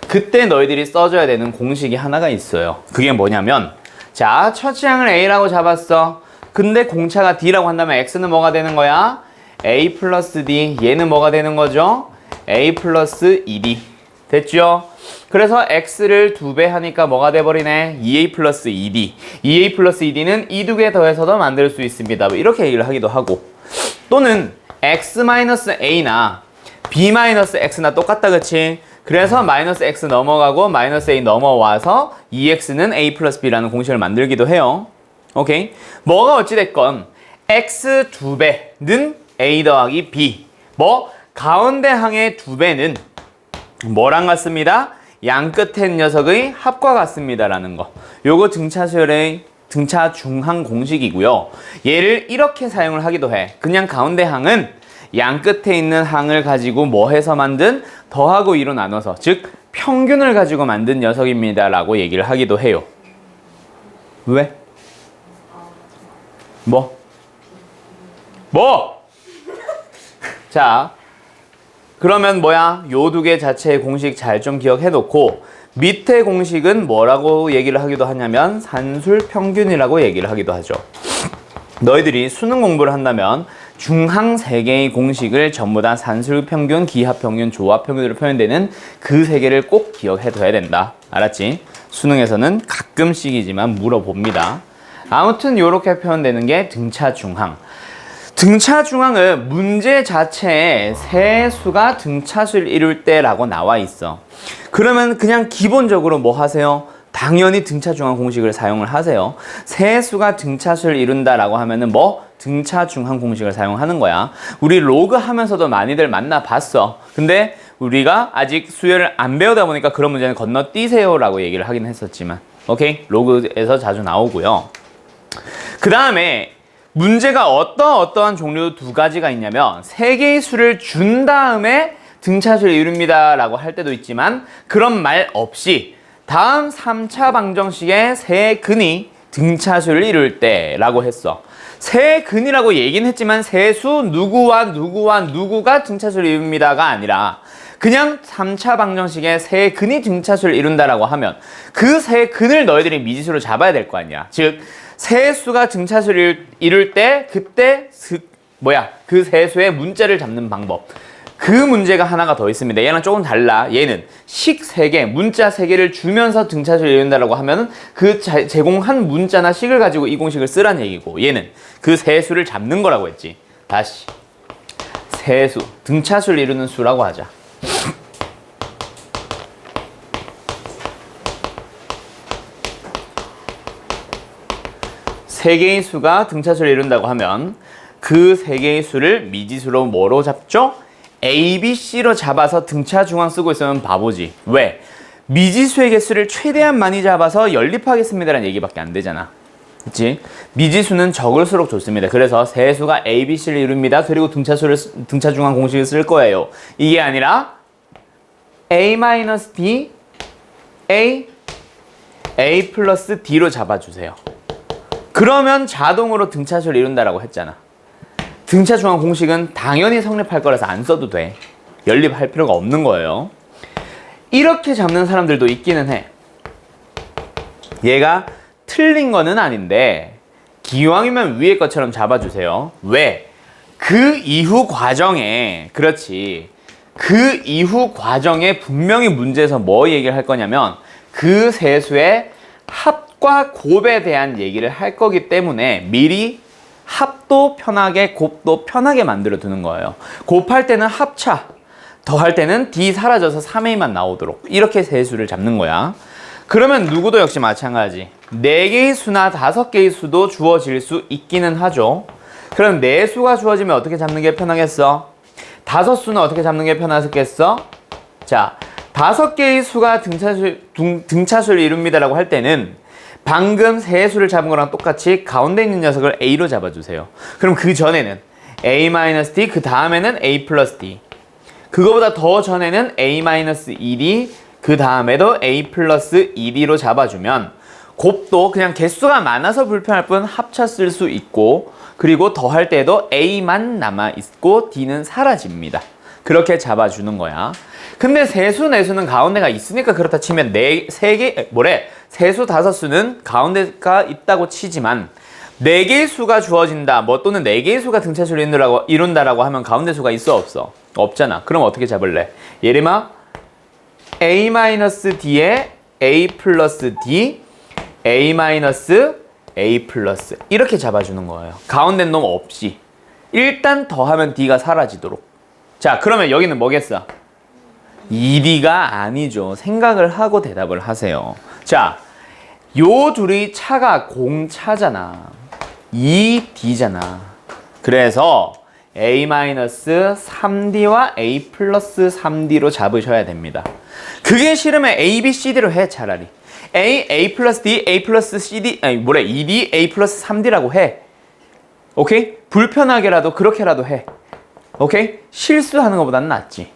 그때 너희들이 써줘야 되는 공식이 하나가 있어요. 그게 뭐냐면 자, 첫째 항을 A라고 잡았어. 근데 공차가 D라고 한다면 X는 뭐가 되는 거야? A 플러스 D. 얘는 뭐가 되는 거죠? A 플러스 2D. 됐죠? 그래서 X를 2배 하니까 뭐가 돼버리네? 2A 플러스 2D. 2A 플러스 2D는 이 두 개 더해서도 만들 수 있습니다. 이렇게 얘기를 하기도 하고 또는 X 마이너스 A나 B 마이너스 X나 똑같다 그치? 그래서 마이너스 X 넘어가고 마이너스 A 넘어와서 2X는 A 플러스 B라는 공식을 만들기도 해요. 오케이? 뭐가 어찌됐건 X 2배는 A 더하기 B. 가운데 항의 2배는 뭐랑 같습니다? 양 끝에 녀석의 합과 같습니다라는 거. 요거 등차수열의 등차 중항 공식이고요. 얘를 이렇게 사용을 하기도 해. 그냥 가운데 항은 양 끝에 있는 항을 가지고 뭐 해서 만든 더하고 2로 나눠서 즉 평균을 가지고 만든 녀석입니다 라고 얘기를 하기도 해요. 왜? 뭐? 자, 그러면 뭐야? 요 두 개 자체의 공식 잘 좀 기억해 놓고 밑에 공식은 뭐라고 얘기를 하기도 하냐면 산술평균이라고 얘기를 하기도 하죠. 너희들이 수능 공부를 한다면 중항 3개의 공식을 전부 다 산술평균, 기하평균, 조합평균으로 표현되는 그 3개를 꼭 기억해둬야 된다. 알았지? 수능에서는 가끔씩이지만 물어봅니다. 아무튼 이렇게 표현되는 게 등차중항. 등차중항은 문제 자체에 세수가 등차수를 이룰 때라고 나와 있어. 그러면 그냥 기본적으로 뭐 하세요? 당연히 등차중항 공식을 사용을 하세요. 세수가 등차수를 이룬다라고 하면은 뭐? 등차중항 공식을 사용하는 거야. 우리 로그 하면서도 많이들 만나봤어. 근데 우리가 아직 수열을 안 배우다 보니까 그런 문제는 건너뛰세요 라고 얘기를 하긴 했었지만 오케이? 로그에서 자주 나오고요. 그 다음에 문제가 어떠한 종류 두 가지가 있냐면 3개의 수를 준 다음에 등차수를 이룹니다 라고 할 때도 있지만 그런 말 없이 다음 3차 방정식의 세 근이 등차수를 이룰 때 라고 했어. 세 근이라고 얘기는 했지만 세수 누구와 누구와 누구가 등차수를 이룹니다가 아니라 그냥 3차 방정식의 세 근이 등차수를 이룬다라고 하면 그 세 근을 너희들이 미지수로 잡아야 될 거 아니야. 즉 세수가 등차수를 이룰 때 그때 그 세수의 문자를 잡는 방법. 그 문제가 하나가 더 있습니다. 얘는 조금 달라. 얘는 식 3개, 문자 3개를 주면서 등차수를 이룬다라고 하면 그 제공한 문자나 식을 가지고 이 공식을 쓰란 얘기고 얘는 그 세수를 잡는 거라고 했지. 다시 세수, 등차수를 이루는 수라고 하자. 세 개의 수가 등차수를 이룬다고 하면 그 3개의 수를 미지수로 뭐로 잡죠? A, B, C로 잡아서 등차중항 쓰고 있으면 바보지. 왜? 미지수의 개수를 최대한 많이 잡아서 연립하겠습니다라는 얘기밖에 안 되잖아. 그치? 미지수는 적을수록 좋습니다. 그래서 세수가 A, B, C를 이룹니다. 그리고 등차중항 공식을 쓸 거예요. 이게 아니라 A-D, A 플러스 D로 잡아주세요. 그러면 자동으로 등차수를 이룬다라고 했잖아. 등차중항 공식은 당연히 성립할 거라서 안 써도 돼. 연립할 필요가 없는 거예요. 이렇게 잡는 사람들도 있기는 해. 얘가 틀린 거는 아닌데 기왕이면 위에 것처럼 잡아주세요. 왜? 그 이후 과정에 그렇지. 그 이후 과정에 분명히 문제에서 뭐 얘기를 할 거냐면 그 세수의 합과 곱에 대한 얘기를 할 거기 때문에 미리 합도 편하게 곱도 편하게 만들어 두는 거예요. 곱할 때는 합차, 더할 때는 D 사라져서 3A만 나오도록 이렇게 세수를 잡는 거야. 그러면 누구도 역시 마찬가지. 4개의 수나 5개의 수도 주어질 수 있기는 하죠. 그럼 4수가 주어지면 어떻게 잡는 게 편하겠어? 5수는 어떻게 잡는 게 편하겠어? 자, 5개의 수가 등차수를 이룹니다라고 할 때는 방금 세 수를 잡은 거랑 똑같이 가운데 있는 녀석을 A로 잡아주세요. 그럼 그 전에는 A-D, 그 다음에는 A 플러스 D. 그거보다 더 전에는 A-ED, 그 다음에도 A 플러스 ED로 잡아주면 곱도 그냥 개수가 많아서 불편할 뿐 합차 쓸 수 있고 그리고 더할 때도 A만 남아있고 D는 사라집니다. 그렇게 잡아주는 거야. 근데 세수, 내수는 가운데가 있으니까 그렇다 치면 세수, 5수는 가운데가 있다고 치지만 4개의 수가 주어진다. 뭐 또는 4개의 수가 등차수를 이룬다라고 하면 가운데 수가 있어 없어? 없잖아. 그럼 어떻게 잡을래? 예림아 A-D에 A 플러스 D, A 플러스 이렇게 잡아주는 거예요. 가운데 놈 없이. 일단 더하면 D가 사라지도록. 자, 그러면 여기는 뭐겠어? ED가 아니죠. 생각을 하고 대답을 하세요. 자, 요 둘이 차가 공차잖아. ED잖아. 그래서 A-3D와 A 플러스 3D로 잡으셔야 됩니다. 그게 싫으면 A, B, CD로 해, 차라리. A 플러스 D, A 플러스 CD, ED, A 플러스 3D라고 해. 오케이? 불편하게라도 그렇게라도 해. 오케이? 실수하는 것보다는 낫지.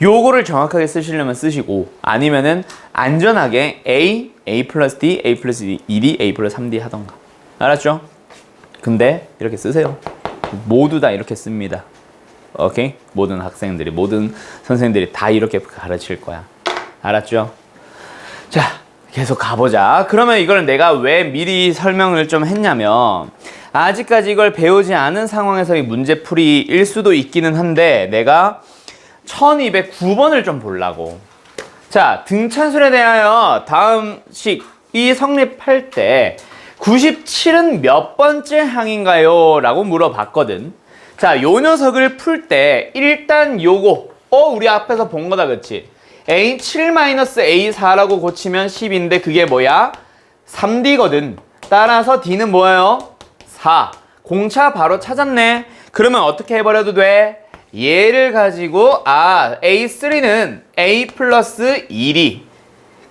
요거를 정확하게 쓰시려면 쓰시고 아니면은 안전하게 A 플러스 D, A 플러스 ED, A 플러스 3D 하던가. 알았죠? 근데 이렇게 쓰세요. 모두 다 이렇게 씁니다. 오케이? 모든 학생들이, 모든 선생님들이 다 이렇게 가르칠 거야. 알았죠? 자, 계속 가보자. 그러면 이걸 내가 왜 미리 설명을 좀 했냐면 아직까지 이걸 배우지 않은 상황에서의 문제풀이일 수도 있기는 한데 내가 1209번을 좀 보려고. 자, 등차술에 대하여 다음 식이 성립할 때 97은 몇 번째 항인가요? 라고 물어봤거든. 자, 요 녀석을 풀 때 일단 요거 우리 앞에서 본 거다, 그치? A7-A4라고 고치면 10인데 그게 뭐야? 3D거든. 따라서 D는 뭐예요? 4. 공차 바로 찾았네. 그러면 어떻게 해버려도 돼? 얘를 가지고 A3는 A 플러스 1이,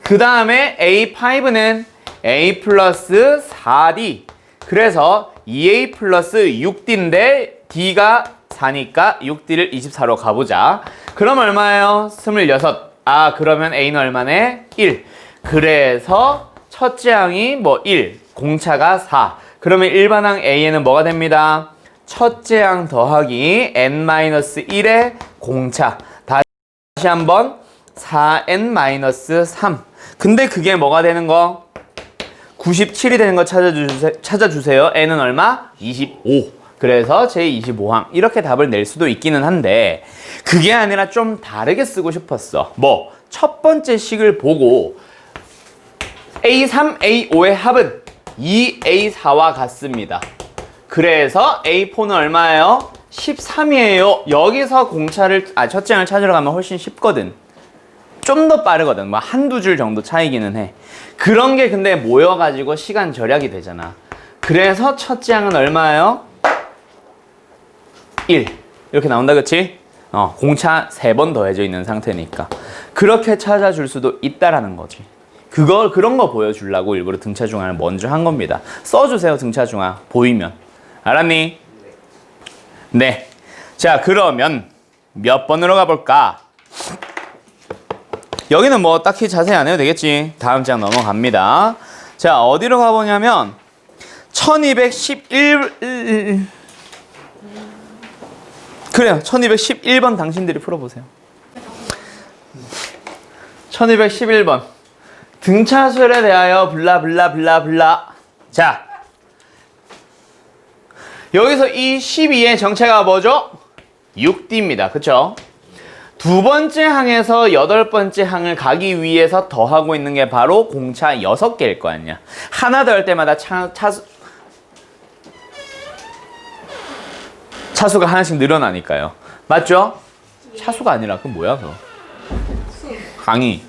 그 다음에 A5는 A 플러스 4D. 그래서 2A 플러스 6D인데 D가 4니까 6D를 24로 가보자. 그럼 얼마예요? 26. 그러면 A는 얼마네? 1. 그래서 첫째 항이 뭐 1, 공차가 4. 그러면 일반항 A에는 뭐가 됩니다? 첫째 항 더하기 n-1의 공차. 다시 한번 4n-3. 근데 그게 뭐가 되는 거? 97이 되는 거 찾아주세요. n은 얼마? 25. 그래서 제25항. 이렇게 답을 낼 수도 있기는 한데 그게 아니라 좀 다르게 쓰고 싶었어. 뭐? 첫 번째 식을 보고 A3, A5의 합은 2A4와 같습니다. 그래서 A4는 얼마예요? 13이에요. 여기서 공차를, 첫째 항을 찾으러 가면 훨씬 쉽거든. 좀 더 빠르거든. 뭐 한두 줄 정도 차이기는 해. 그런 게 근데 모여가지고 시간 절약이 되잖아. 그래서 첫째 항은 얼마예요? 1. 이렇게 나온다, 그치? 공차 3번 더해져 있는 상태니까. 그렇게 찾아줄 수도 있다라는 거지. 그런 거 보여주려고 일부러 등차중항을 먼저 한 겁니다. 써주세요, 등차중항. 보이면. 알았니? 네. 자, 그러면 몇 번으로 가볼까? 여기는 뭐 딱히 자세히 안 해도 되겠지. 다음 장 넘어갑니다. 자, 어디로 가보냐면 1211... 그래요. 1211번 당신들이 풀어보세요. 1211번. 등차술에 대하여 블라블라블라블라. 자, 여기서 이 12의 정체가 뭐죠? 6D입니다. 그쵸? 두 번째 항에서 8번째 항을 가기 위해서 더하고 있는 게 바로 공차 6개일 거 아니야. 하나 더 할 때마다 차수가 하나씩 늘어나니까요. 맞죠? 차수가 아니라 그 뭐야 그거? 항이.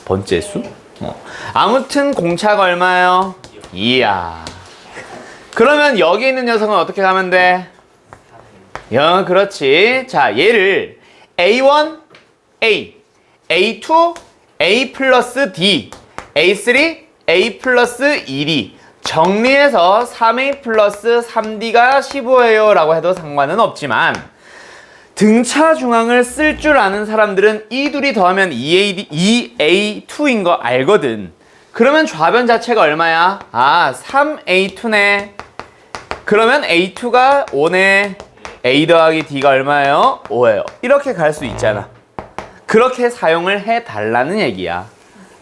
번째수? 아무튼 공차가 얼마예요? 2야. 그러면 여기 있는 녀석은 어떻게 가면 돼? 그렇지. 자, 얘를 A1, A, A2, A 플러스 D, A3, A 플러스 2D 정리해서 3A 플러스 3D가 15예요 라고 해도 상관은 없지만 등차 중항을 쓸 줄 아는 사람들은 이 둘이 더하면 2A2인 거 알거든. 그러면 좌변 자체가 얼마야? 3A2네. 그러면 A2가 5네. A 더하기 D가 얼마예요? 5예요. 이렇게 갈 수 있잖아. 그렇게 사용을 해달라는 얘기야.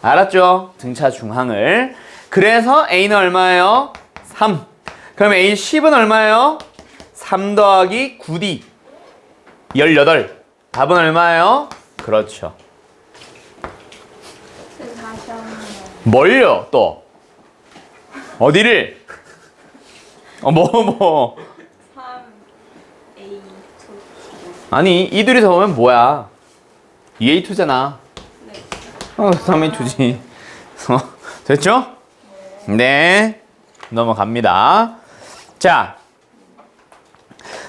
알았죠? 등차 중항을. 그래서 A는 얼마예요? 3. 그럼 A10은 얼마예요? 3 더하기 9D. 18. 답은 얼마예요? 그렇죠. 뭘요? 또? 어디를? 3A2 아니, 이 둘이서 보면 뭐야? 2A2잖아. 네. 3A2지. 됐죠? 네. 넘어갑니다. 자.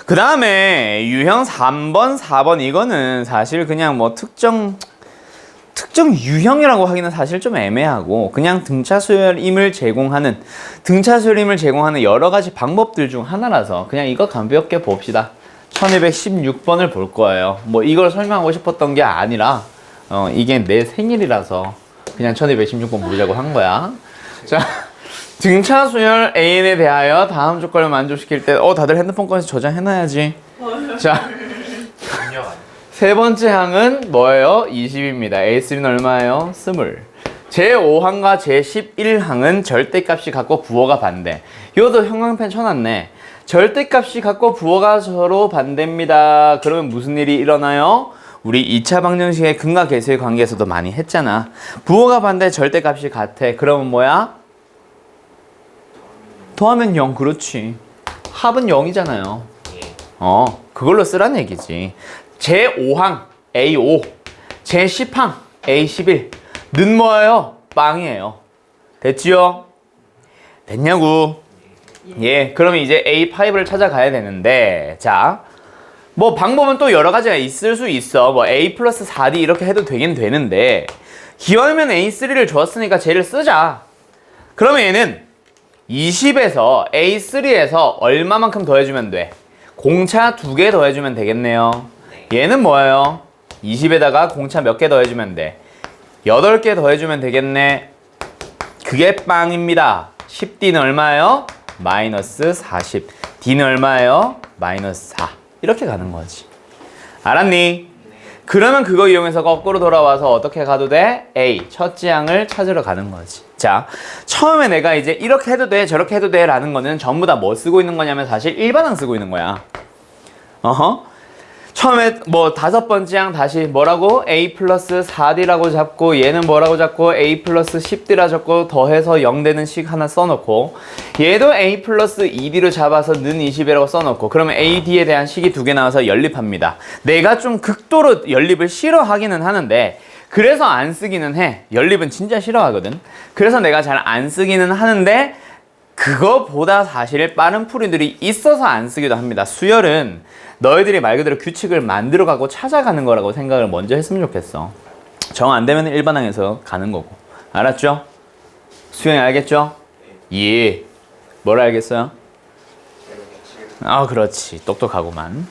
그 다음에 유형 3번, 4번 이거는 사실 그냥 뭐 특정 유형이라고 하기는 사실 좀 애매하고 그냥 등차수열임을 제공하는 여러 가지 방법들 중 하나라서 그냥 이거 가볍게 봅시다. 1216번을 볼 거예요. 뭐 이걸 설명하고 싶었던 게 아니라 이게 내 생일이라서 그냥 1216번 보자고 한 거야. 자, 등차 수열 AN에 대하여 다음 조건을 만족시킬 때 다들 핸드폰 꺼내서 저장해놔야지. 자, 중요한. 세 번째 항은 뭐예요? 20입니다. A3는 얼마예요? 20. 제5항과 제11항은 절대값이 같고 부호가 반대. 이것도 형광펜 쳐놨네. 절대값이 같고 부호가 서로 반대입니다. 그러면 무슨 일이 일어나요? 우리 2차 방정식의 근과 계수의 관계에서도 많이 했잖아. 부호가 반대, 절대값이 같아. 그러면 뭐야? 더하면 0, 그렇지. 합은 0이잖아요. 그걸로 쓰란 얘기지. 제5항 A5, 제10항 A11는 뭐예요? 빵이에요. 됐지요? 됐냐고? 예, 그러면 이제 A5를 찾아가야 되는데, 자, 뭐 방법은 또 여러 가지가 있을 수 있어. 뭐 A 플러스 4D 이렇게 해도 되긴 되는데, 기왕이면 A3를 줬으니까 쟤를 쓰자. 그러면 얘는 20에서 A3에서 얼마만큼 더해주면 돼? 공차 2개 더해주면 되겠네요. 얘는 뭐예요? 20에다가 공차 몇 개 더해주면 돼? 8개 더해주면 되겠네. 그게 빵입니다. 10D는 얼마예요? 마이너스 40. D는 얼마예요? 마이너스 4. 이렇게 가는 거지. 알았니? 그러면 그거 이용해서 거꾸로 돌아와서 어떻게 가도 돼? A, 첫째 항을 찾으러 가는 거지. 자, 처음에 내가 이제 이렇게 해도 돼, 저렇게 해도 돼 라는 거는 전부 다 뭐 쓰고 있는 거냐면 사실 일반항 쓰고 있는 거야. 처음에 뭐 5번째 항 다시 뭐라고? A 플러스 4D라고 잡고 얘는 뭐라고 잡고 A 플러스 10D라 잡고 더해서 0 되는 식 하나 써놓고 얘도 A 플러스 2D로 잡아서 는 20이라고 써놓고 그러면 AD에 대한 식이 2개 나와서 연립합니다. 내가 좀 극도로 연립을 싫어하기는 하는데 그래서 안 쓰기는 해. 연립은 진짜 싫어하거든. 그래서 내가 잘 안 쓰기는 하는데 그거보다 사실 빠른 풀이들이 있어서 안 쓰기도 합니다. 수열은 너희들이 말 그대로 규칙을 만들어가고 찾아가는 거라고 생각을 먼저 했으면 좋겠어. 정 안 되면 일반항에서 가는 거고. 알았죠? 수영이 알겠죠? 예. 뭘 알겠어요? 아, 그렇지. 똑똑하구만.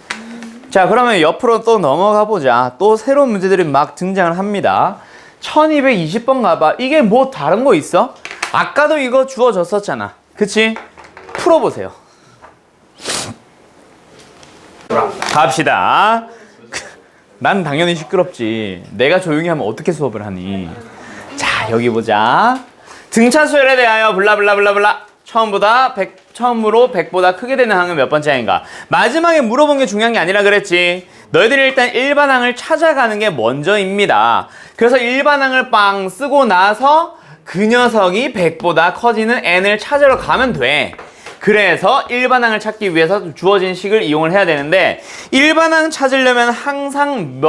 자, 그러면 옆으로 또 넘어가 보자. 또 새로운 문제들이 막 등장을 합니다. 1220번 가봐. 이게 뭐 다른 거 있어? 아까도 이거 주어졌었잖아. 그치? 풀어보세요. 갑시다. 난 당연히 시끄럽지. 내가 조용히 하면 어떻게 수업을 하니? 자, 여기 보자. 등차 수열에 대하여 블라블라블라블라. 처음으로 100보다 크게 되는 항은 몇 번째 항인가? 마지막에 물어본 게 중요한 게 아니라 그랬지. 너희들이 일단 일반항을 찾아가는 게 먼저입니다. 그래서 일반항을 빵 쓰고 나서 그 녀석이 100보다 커지는 n을 찾으러 가면 돼. 그래서 일반항을 찾기 위해서 주어진 식을 이용을 해야 되는데 일반항 찾으려면 항상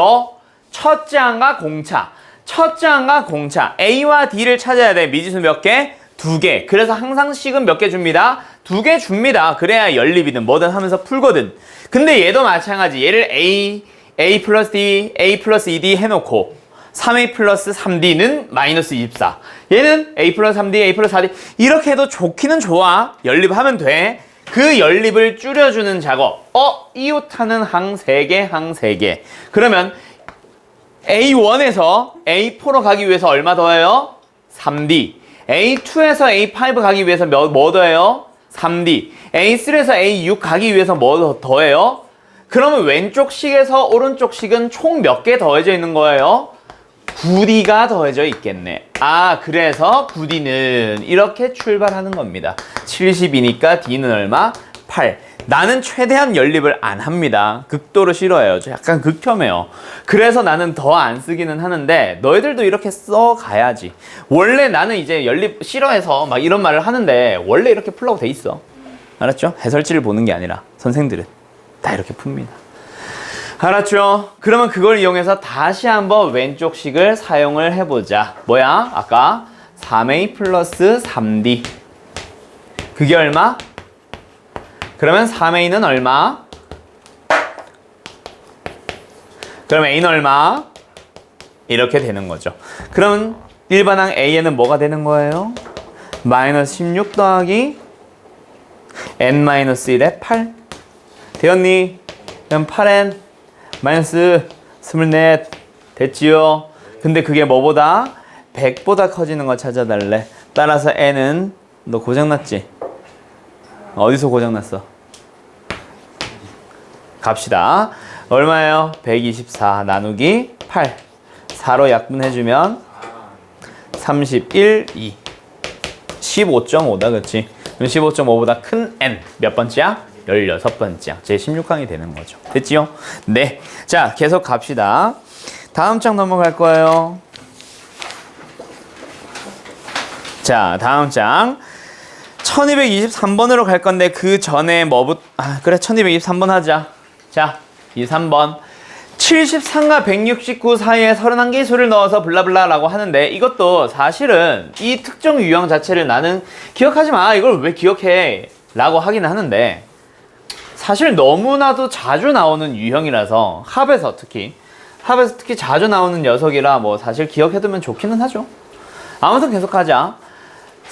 첫째 항과 공차. 첫째 항과 공차. A와 D를 찾아야 돼. 미지수 몇 개? 2개. 그래서 항상 식은 몇 개 줍니다? 2개 줍니다. 그래야 연립이든 뭐든 하면서 풀거든. 근데 얘도 마찬가지. 얘를 A 플러스 D, A 플러스 2D 해놓고 3A 플러스 3D는 마이너스 24. 얘는 A 플러스 3D, A 플러스 4D 이렇게 해도 좋기는 좋아. 연립하면 돼. 그 연립을 줄여주는 작업. 이웃하는 항 3개, 항 3개. 그러면 A1에서 A4로 가기 위해서 얼마 더해요? 3D. A2에서 A5 가기 위해서 뭐 더해요? 3D. A3에서 A6 가기 위해서 뭐 더해요? 그러면 왼쪽 식에서 오른쪽 식은 총 몇 개 더해져 있는 거예요? 9D가 더해져 있겠네. 그래서 9D는 이렇게 출발하는 겁니다. 70이니까 D는 얼마? 8. 나는 최대한 연립을 안 합니다. 극도로 싫어해요. 저 약간 극혐해요. 그래서 나는 더 안 쓰기는 하는데 너희들도 이렇게 써가야지. 원래 나는 이제 연립 싫어해서 막 이런 말을 하는데 원래 이렇게 풀라고 돼 있어. 알았죠? 해설지를 보는 게 아니라 선생들은 다 이렇게 풉니다. 알았죠? 그러면 그걸 이용해서 다시 한번 왼쪽 식을 사용을 해보자. 뭐야? 아까 3A 플러스 3D. 그게 얼마? 그러면 3A는 얼마? 그럼 A는 얼마? 이렇게 되는 거죠. 그럼 일반항 A에는 뭐가 되는 거예요? 마이너스 16 더하기 n-1에 8. 되었니? 그럼 8n 마이너스 24 됐지요? 근데 그게 뭐보다? 100보다 커지는 거 찾아달래. 따라서 n은 너 고장났지? 어디서 고장났어? 갑시다. 얼마예요? 124 나누기 8. 4로 약분해주면 31, 2. 15.5다, 그치? 그럼 15.5보다 큰 n 몇 번째야? 16번째야. 제 16항이 되는 거죠. 됐지요? 네. 자, 계속 갑시다. 다음 장 넘어갈 거예요. 자, 다음 장. 1223번으로 갈 건데 그 전에 그래, 1223번 하자. 자, 23번. 73과 169 사이에 31개의 수를 넣어서 블라블라라고 하는데 이것도 사실은 이 특정 유형 자체를 나는 기억하지 마. 이걸 왜 기억해? 라고 하긴 하는데 사실 너무나도 자주 나오는 유형이라서 합에서 특히 자주 나오는 녀석이라 뭐 사실 기억해두면 좋기는 하죠. 아무튼 계속하자.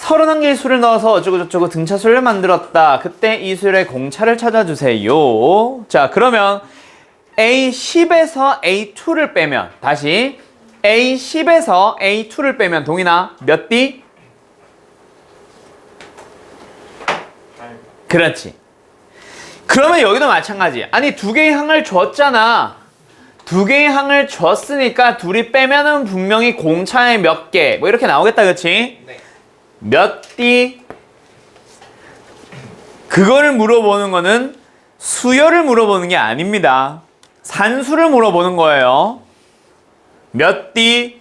31개의 수를 넣어서 어쩌고저쩌고 등차수를 만들었다. 그때 이 수열의 공차를 찾아주세요. 자, 그러면 A10에서 A2를 빼면 다시 A10에서 A2를 빼면 동인아 몇 D? 그렇지. 그러면 여기도 마찬가지. 아니 두 개의 항을 줬잖아. 두 개의 항을 줬으니까 둘이 빼면은 분명히 공차에 몇 개 뭐 이렇게 나오겠다, 그치? 네. 몇 D? 그거를 물어보는 거는 수열을 물어보는 게 아닙니다. 산수를 물어보는 거예요. 몇 D?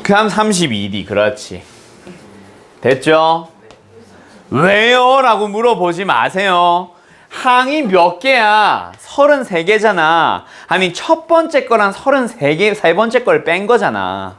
그럼 32D. 그렇지. 됐죠? 왜요? 라고 물어보지 마세요. 항이 몇 개야? 33개잖아. 아니 첫 번째 거랑 33개, 세 번째 걸 뺀 거잖아.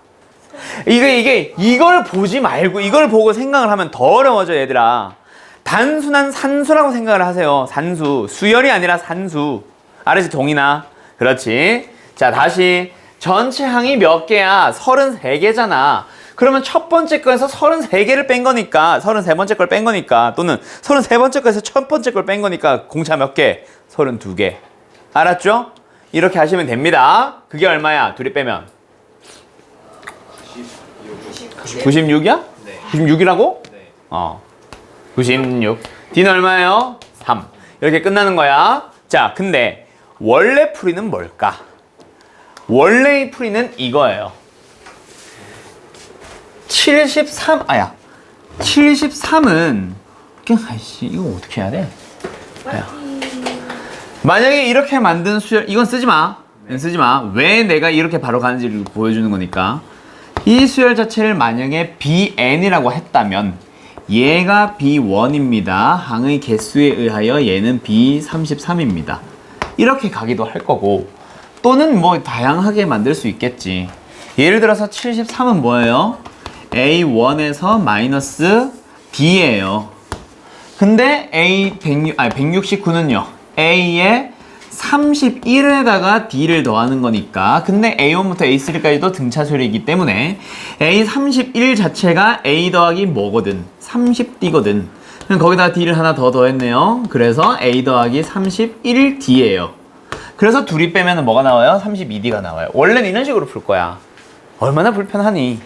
이걸 보지 말고 이걸 보고 생각을 하면 더 어려워져, 얘들아. 단순한 산수라고 생각을 하세요. 산수. 수열이 아니라 산수. 알았지, 동이나? 그렇지. 자, 다시. 전체 항이 몇 개야? 33개잖아. 그러면 첫 번째 거에서 33개를 뺀 거니까, 33번째 걸 뺀 거니까, 또는 33번째 거에서 첫 번째 걸 뺀 거니까, 공차 몇 개? 32개. 알았죠? 이렇게 하시면 됩니다. 그게 얼마야? 둘이 빼면? 96이야? 네. 96이라고? 네. 96. D는 얼마예요? 3. 이렇게 끝나는 거야. 자, 근데 원래 풀이는 뭘까? 원래의 풀이는 이거예요. 73은 아이씨, 이거 어떻게 해야 돼? 만약에 이렇게 만든 수열, 이건 쓰지 마. 쓰지 마. 왜 내가 이렇게 바로 가는지를 보여주는 거니까. 이 수열 자체를 만약에 BN이라고 했다면 얘가 B1입니다. 항의 개수에 의하여 얘는 B33입니다. 이렇게 가기도 할 거고, 또는 뭐 다양하게 만들 수 있겠지. 예를 들어서 73은 뭐예요? A1에서 마이너스 D예요. 근데 169는요. A에 31에다가 D를 더하는 거니까. 근데 A1부터 A3까지도 등차수열이기 때문에 A31 자체가 A 더하기 뭐거든? 30D거든. 그럼 거기다가 D를 하나 더 더했네요. 그래서 A 더하기 31D예요. 그래서 둘이 빼면 뭐가 나와요? 32D가 나와요. 원래는 이런 식으로 풀 거야. 얼마나 불편하니?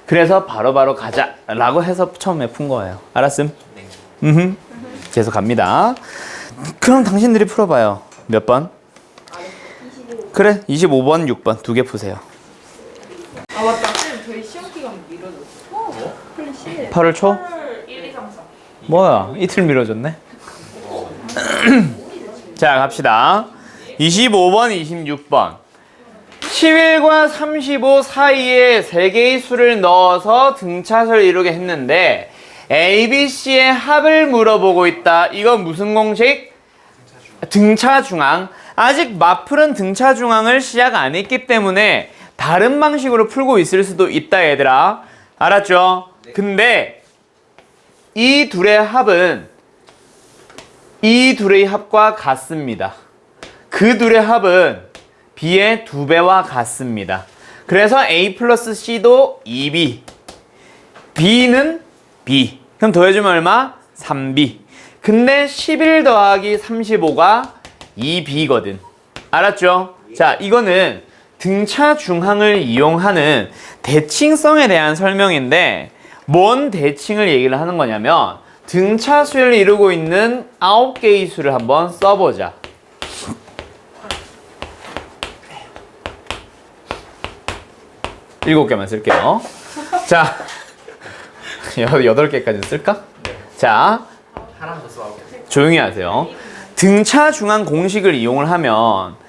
그래서 바로바로 가자 라고 해서 처음에 푼 거예요. 알았음? 네. 계속 갑니다. 그럼 당신들이 풀어봐요. 몇 번? 그래, 25번, 6번 두 개 푸세요. 아 맞다. 쌤 저희 시험 기간 미뤄졌어. 플래시. 8월 초? 1, 2, 3, 4. 뭐야, 이틀 미뤄졌네. 자, 갑시다. 25번, 26번. 11과 35 사이에 3개의 수를 넣어서 등차수를 이루게 했는데 ABC의 합을 물어보고 있다. 이건 무슨 공식? 등차중앙. 아직 마플은 등차중앙을 시작 안 했기 때문에 다른 방식으로 풀고 있을 수도 있다, 얘들아. 알았죠? 근데 이 둘의 합은 이 둘의 합과 같습니다. 그 둘의 합은 B의 2배와 같습니다. 그래서 A 플러스 C도 2B. B는 B. 그럼 더해주면 얼마? 3B. 근데 11 더하기 35가 2B거든. 알았죠? 자, 이거는 등차 중항을 이용하는 대칭성에 대한 설명인데 뭔 대칭을 얘기를 하는 거냐면 등차 수열을 이루고 있는 9개의 수를 한번 써보자. 일곱 개만 쓸게요. 자, 8개까지 쓸까? 자, 하나 더 써. 조용히 하세요. 등차 중항 공식을 이용을 하면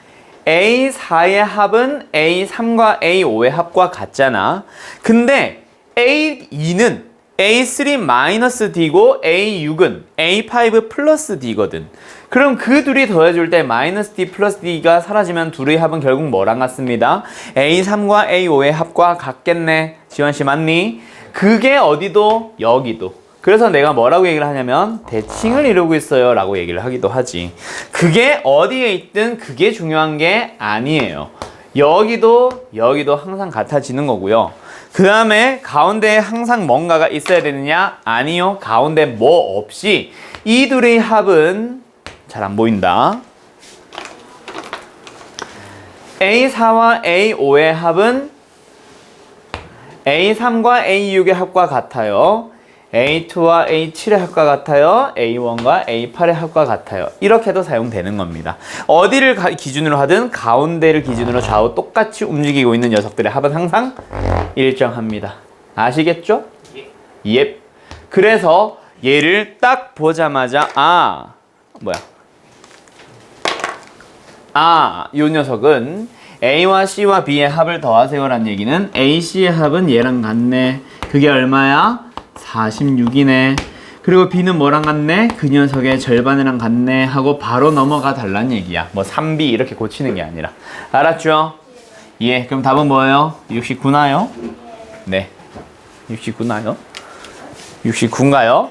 A4의 합은 A3과 A5의 합과 같잖아. 근데 A2는 A3 마이너스 D고 A6은 A5 플러스 D거든. 그럼 그 둘이 더해줄 때 마이너스 D 플러스 D가 사라지면 둘의 합은 결국 뭐랑 같습니다? A3과 A5의 합과 같겠네. 지원씨 맞니? 그게 어디도 여기도. 그래서 내가 뭐라고 얘기를 하냐면 대칭을 이루고 있어요 라고 얘기를 하기도 하지. 그게 어디에 있든 그게 중요한 게 아니에요. 여기도 여기도 항상 같아지는 거고요. 그 다음에 가운데에 항상 뭔가가 있어야 되느냐? 아니요. 가운데 뭐 없이 이 둘의 합은 잘 안 보인다. A4와 A5의 합은 A3과 A6의 합과 같아요. A2와 A7의 합과 같아요. A1과 A8의 합과 같아요. 이렇게도 사용되는 겁니다. 어디를 기준으로 하든 가운데를 기준으로 좌우 똑같이 움직이고 있는 녀석들의 합은 항상 일정합니다. 아시겠죠? 예. 그래서 얘를 딱 보자마자 이 녀석은 A와 C와 B의 합을 더하세요라는 얘기는 A, C의 합은 얘랑 같네. 그게 얼마야? 46이네. 그리고 B는 뭐랑 같네? 그 녀석의 절반이랑 같네 하고 바로 넘어가 달라는 얘기야. 뭐 3B 이렇게 고치는 게 아니라. 알았죠? 예. 그럼 답은 뭐예요? 69나요? 네. 69나요? 69인가요?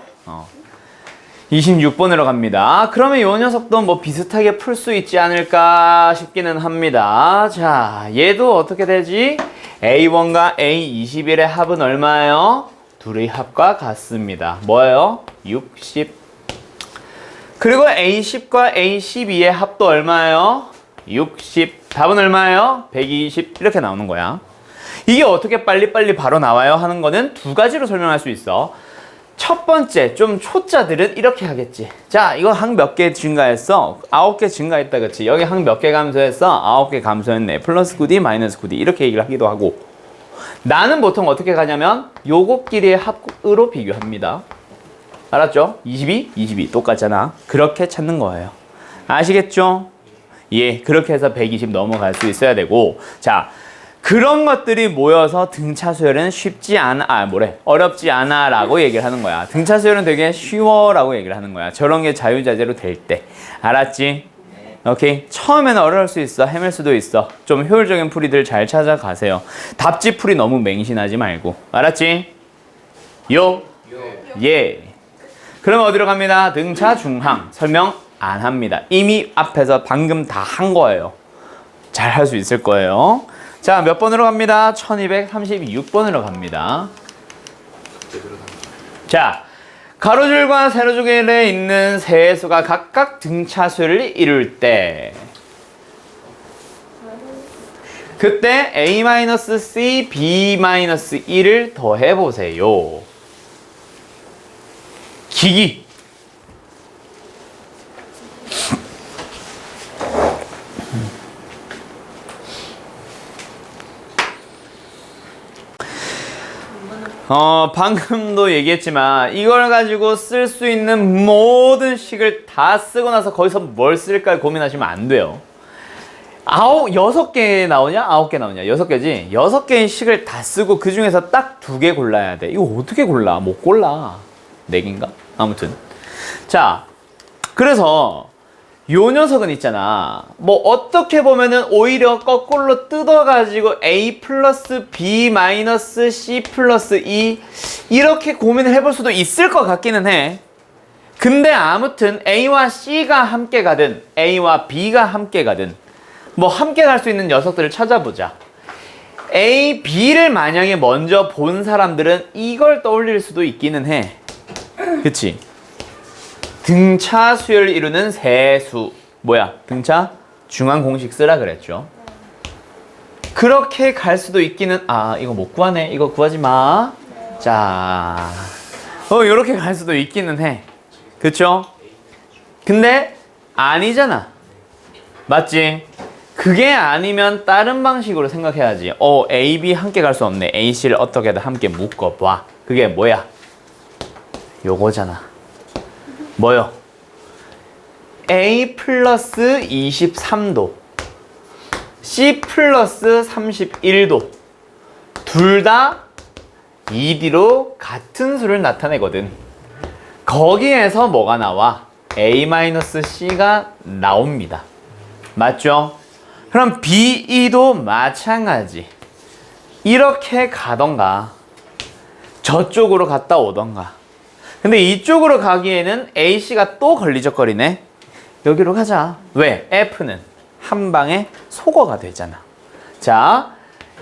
26번으로 갑니다. 그러면 이 녀석도 뭐 비슷하게 풀 수 있지 않을까 싶기는 합니다. 자, 얘도 어떻게 되지? A1과 A21의 합은 얼마예요? 둘의 합과 같습니다. 뭐예요? 60. 그리고 A10과 A12의 합도 얼마예요? 60. 답은 얼마예요? 120. 이렇게 나오는 거야. 이게 어떻게 빨리빨리 바로 나와요 하는 거는 두 가지로 설명할 수 있어. 첫 번째, 좀 초짜들은 이렇게 하겠지. 자, 이거 항 몇 개 증가했어? 9개 증가했다, 그치? 여기 항 몇 개 감소했어? 9개 감소했네. 플러스 9D, 마이너스 9D. 이렇게 얘기를 하기도 하고. 나는 보통 어떻게 가냐면 요것끼리의 합으로 비교합니다. 알았죠? 22, 22 똑같잖아. 그렇게 찾는 거예요. 아시겠죠? 예, 그렇게 해서 120 넘어갈 수 있어야 되고. 자, 그런 것들이 모여서 등차 수열은 쉽지 않아, 어렵지 않아 라고 얘기를 하는 거야. 등차 수열은 되게 쉬워 라고 얘기를 하는 거야. 저런 게 자유자재로 될 때. 알았지? 오케이. 처음에는 어려울 수 있어. 헤맬 수도 있어. 좀 효율적인 풀이들 잘 찾아가세요. 답지 풀이 너무 맹신하지 말고. 알았지? 예. 그러면 어디로 갑니다? 등차 중항. 설명 안 합니다. 이미 앞에서 방금 다 한 거예요. 잘 할 수 있을 거예요. 자, 몇 번으로 갑니다? 1236번으로 갑니다. 자, 가로줄과 세로줄에 있는 세 수가 각각 등차수를 이룰 때 그때 A-C, B-1을 더해보세요. 기기. 방금도 얘기했지만 이걸 가지고 쓸 수 있는 모든 식을 다 쓰고 나서 거기서 뭘 쓸까 고민하시면 안 돼요. 6개 나오냐? 9개 나오냐? 6개지? 6개의 식을 다 쓰고 그 중에서 딱 2개 골라야 돼. 이거 어떻게 골라? 못 골라. 4개인가? 아무튼. 자, 그래서 요 녀석은 있잖아. 뭐 어떻게 보면은 오히려 거꾸로 뜯어가지고 A 플러스 B 마이너스 C 플러스 E 이렇게 고민을 해볼 수도 있을 것 같기는 해. 근데 아무튼 A와 C가 함께 가든 A와 B가 함께 가든 뭐 함께 갈 수 있는 녀석들을 찾아보자. A, B를 만약에 먼저 본 사람들은 이걸 떠올릴 수도 있기는 해. 그치? 등차 수열을 이루는 세수. 등차? 중앙 공식 쓰라 그랬죠. 그렇게 갈 수도 있기는 이거 못 구하네. 이거 구하지 마. 자, 이렇게 갈 수도 있기는 해. 그쵸? 근데 아니잖아. 맞지? 그게 아니면 다른 방식으로 생각해야지. A, B 함께 갈 수 없네. A, C를 어떻게든 함께 묶어봐. 그게 뭐야? 요거잖아. 뭐요? A 플러스 23도 C 플러스 31도 둘 다 2D로 같은 수를 나타내거든. 거기에서 뭐가 나와? A-C가 나옵니다. 맞죠? 그럼 BE도 마찬가지. 이렇게 가던가 저쪽으로 갔다 오던가. 근데 이쪽으로 가기에는 AC가 또 걸리적거리네. 여기로 가자. 왜? F는 한 방에 소거가 되잖아. 자,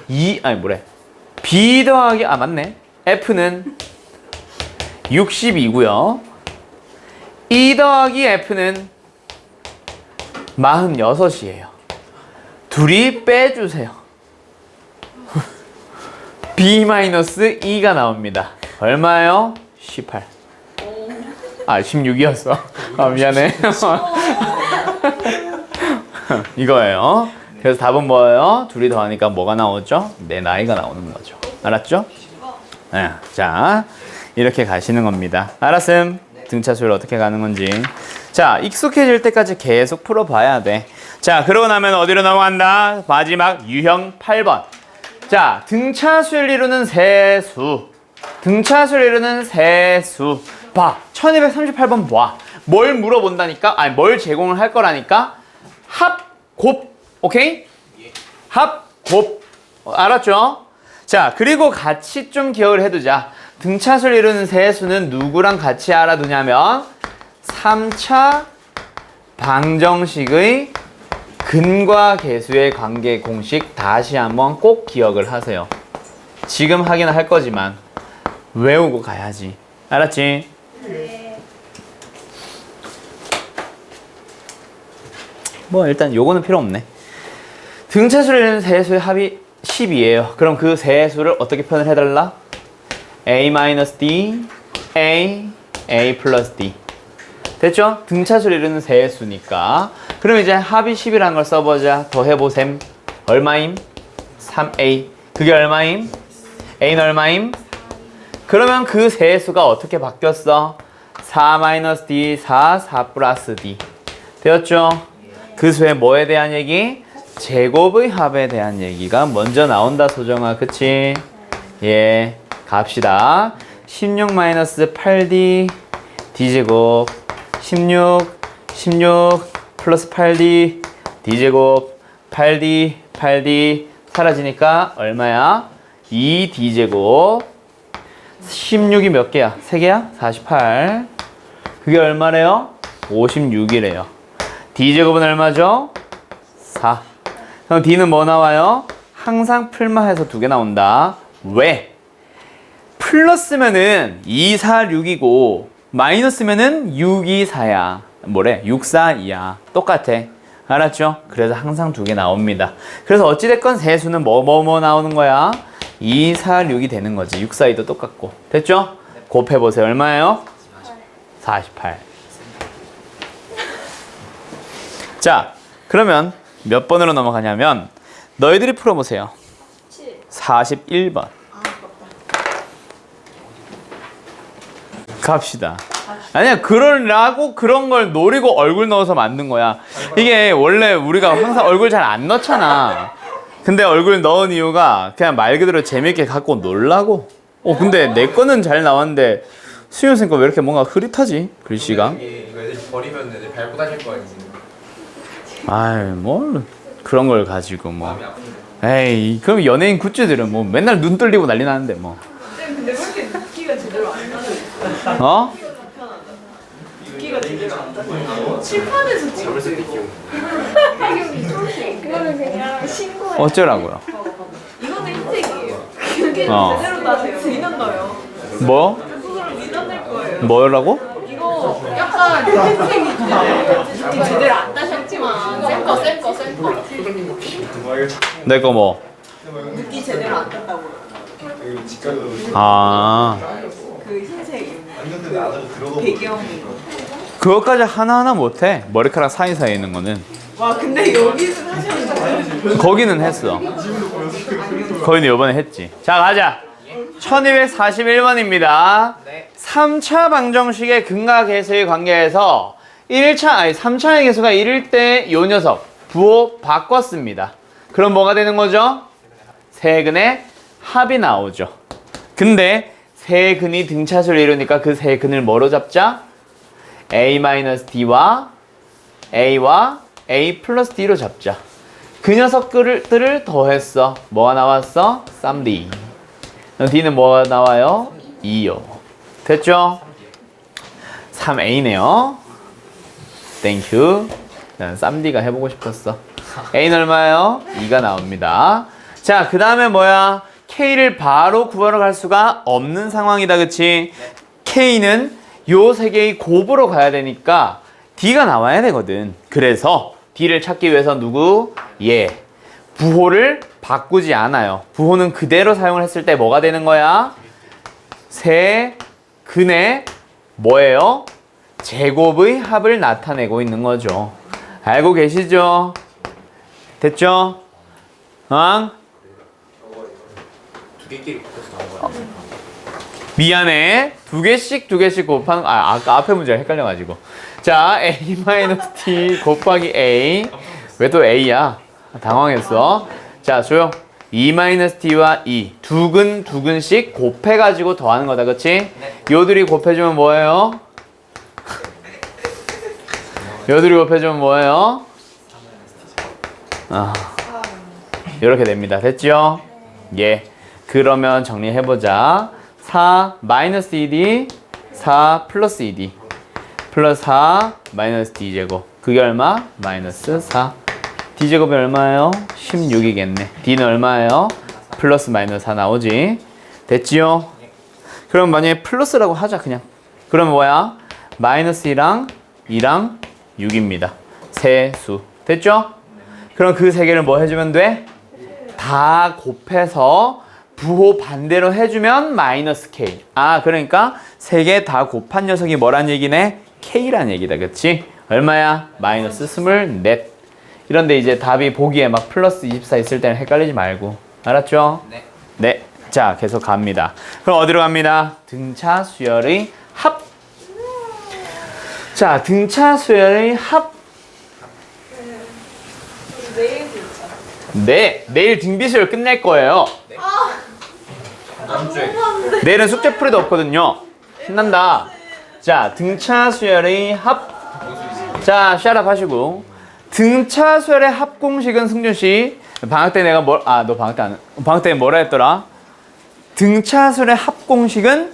B 더하기, 맞네. F는 60이고요. E 더하기 F는 46이에요. 둘이 빼주세요. B-E가 나옵니다. 얼마예요? 18. 16이었어. 미안해. 이거예요. 그래서 답은 뭐예요? 둘이 더하니까 뭐가 나오죠? 내 나이가 나오는 거죠. 알았죠? 네. 자, 이렇게 가시는 겁니다. 알았음? 등차수열 어떻게 가는 건지. 자, 익숙해질 때까지 계속 풀어봐야 돼. 자, 그러고 나면 어디로 넘어간다? 마지막 유형 8번. 자, 등차수열 이루는 세수. 등차수열 이루는 세수. 봐. 1238번 봐. 뭘 물어본다니까? 뭘 제공을 할 거라니까? 합, 곱. 오케이? 합, 곱. 알았죠? 자, 그리고 같이 좀 기억을 해두자. 등차수를 이루는 세수는 누구랑 같이 알아두냐면 3차 방정식의 근과 계수의 관계 공식 다시 한번 꼭 기억을 하세요. 지금 하긴 할 거지만 외우고 가야지. 알았지? 뭐 일단 요거는 필요 없네. 등차수를 이루는 세수의 합이 10이에요. 그럼 그 세수를 어떻게 표현을 해달라? A-D, A 플러스 D. 됐죠? 등차수를 이루는 세수니까. 그럼 이제 합이 10이라는 걸 써보자. 더해보셈. 얼마임? 3A. 그게 얼마임? A는 얼마임? 그러면 그 세수가 어떻게 바뀌었어? 4-D, 4 플러스 D. 되었죠? 그 수의 뭐에 대한 얘기? 제곱의 합에 대한 얘기가 먼저 나온다, 소정아. 그치? 예. 갑시다. 16-8D D제곱 16 플러스 8D D제곱 8D 사라지니까 얼마야? 2D제곱 16이 몇 개야? 3개야? 48. 그게 얼마래요? 56이래요. D제곱은 얼마죠? 4. 그럼 D는 뭐 나와요? 항상 풀마해서 2개 나온다. 왜? 플러스면은 2, 4, 6이고 마이너스면은 6, 2, 4야. 뭐래? 6, 4, 2야. 똑같아. 알았죠? 그래서 항상 2개 나옵니다. 그래서 어찌됐건 세수는 뭐 나오는 거야? 2, 4, 6이 되는 거지. 6, 4, 2도 똑같고. 됐죠? 곱해보세요. 얼마예요? 48. 자, 그러면 몇 번으로 넘어가냐면 너희들이 풀어보세요. 41번. 갑시다. 아니야, 그러라고 그런 걸 노리고 얼굴 넣어서 만든 거야. 이게 원래 우리가 항상 얼굴 잘 안 넣잖아. 근데 얼굴 넣은 이유가 그냥 말 그대로 재밌게 갖고 놀라고. 근데 내 거는 잘 나왔는데 수현 쌤 거 왜 이렇게 뭔가 흐릿하지? 글씨가. 이거 애들 버리면 애들 밟고 다닐 거 아니지. 아이, 뭘 그런 걸 가지고 뭐. 마음이 아픈데. 에이, 그럼 연예인 굿즈들은 뭐 맨날 눈 뚫리고 난리 나는데 뭐. 쌤 근데 왜 이렇게 눕기가 제대로 안 나요? 어? 눕기가 제대로 안 나요. 칠판에서 잡을 수 있게 기억. 배경이 초록색. 그거는 그냥 신고해. 어쩌라고요? 이거는 흰색이에요. 그게 어. 제대로 나세요. 민원 넣어요. 뭐? 그거를 민원 낼 거예요. 뭐라고? 이거 약간 흰색이 있잖아요. 제대로 안 따셨지만 쌤 거. 내 거 뭐? 느끼 제대로 안 떴다고요. 여기 직각으로 아, 그 흰색 그 배경이. 그것까지 하나하나 못해. 머리카락 사이사이에 있는 거는. 와 근데 여기는 하셨는데. 거기는 했어. 거기는 요번에 했지. 자, 가자. 1241번입니다. 3차 방정식의 근과 계수의 관계에서 3차의 계수가 1일 때 요 녀석 부호 바꿨습니다. 그럼 뭐가 되는 거죠? 세근의 합이 나오죠. 근데 세 근이 등차수를 이루니까 그 세 근을 뭐로 잡자? a-d와 a와 a 플러스 d로 잡자. 그 녀석들을 더했어. 뭐가 나왔어? 3d. 그럼 d는 뭐가 나와요? 2요. 됐죠? 3a네요. 땡큐. 난 3d가 해보고 싶었어. a는 얼마예요? 2가 나옵니다. 자, 그 다음에 뭐야? k를 바로 구하러 갈 수가 없는 상황이다, 그치? k는 요 세 개의 곱으로 가야 되니까 d가 나와야 되거든. 그래서 d를 찾기 위해서 누구? 얘. 부호를 바꾸지 않아요. 부호는 그대로 사용을 했을 때 뭐가 되는 거야? 세 근의 뭐예요? 제곱의 합을 나타내고 있는 거죠. 알고 계시죠? 됐죠? 두 개끼리 곱해서 나온 거야. 미안해. 두 개씩 곱하는 아까 앞에 문제가 헷갈려가지고. 자, a-t 곱하기 a. 왜 또 a야? 당황했어. 자, 조용. 2-t와 2 두 근씩 곱해가지고 더하는 거다, 그치? 요들이 곱해주면 뭐예요? 요들이 곱해주면 뭐예요? 이렇게 됩니다. 됐죠? 예. 그러면 정리해보자. 4 마이너스 2d 4 플러스 2d 플러스 4 마이너스 d제곱. 그게 얼마? 마이너스 4. d제곱이 얼마예요? 16이겠네. d는 얼마예요? 플러스 마이너스 4 나오지. 됐지요? 그럼 만약에 플러스라고 하자 그냥. 그러면 뭐야? 마이너스 2랑 2랑 6입니다. 세 수. 됐죠? 그럼 그 세 개를 뭐 해주면 돼? 다 곱해서 부호 반대로 해주면 마이너스 k. 그러니까 세 개 다 곱한 녀석이 뭐란 얘기네? k란 얘기다, 그치? 얼마야? 마이너스 24. 이런데 이제 답이 보기에 막 플러스 24 있을 때는 헷갈리지 말고. 알았죠? 네. 네. 자, 계속 갑니다. 그럼 어디로 갑니다? 등차 수열의 합. 자, 등차 수열의 합. 내일 진짜. 네, 내일 등비수열 끝낼 거예요. 다음 주에 내일은 숙제 풀이도 없거든요. 신난다. 자, 등차 수열의 합. 자, 샷업 하시고. 등차 수열의 합 공식은 승준 씨 방학 때 내가 너 방학 때 뭐라 했더라? 등차 수열의 합 공식은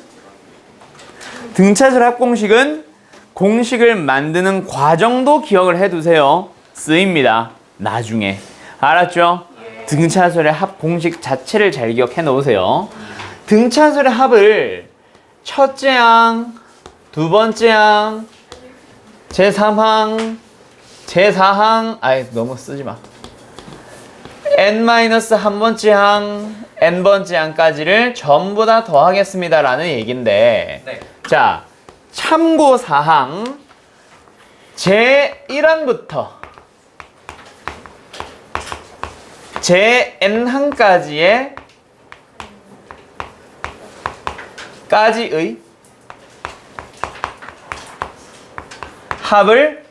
공식을 만드는 과정도 기억을 해두세요. 쓰입니다. 나중에. 알았죠? 등차수열의 합 공식 자체를 잘 기억해 놓으세요. 등차수열의 합을 첫째 항, 두 번째 항, 제3항, 제4항, 너무 쓰지 마. n-한 번째 항, n번째 항까지를 전부 다 더하겠습니다 라는 얘긴데, 네. 자, 참고사항 제1항부터 제-n항까지의 합을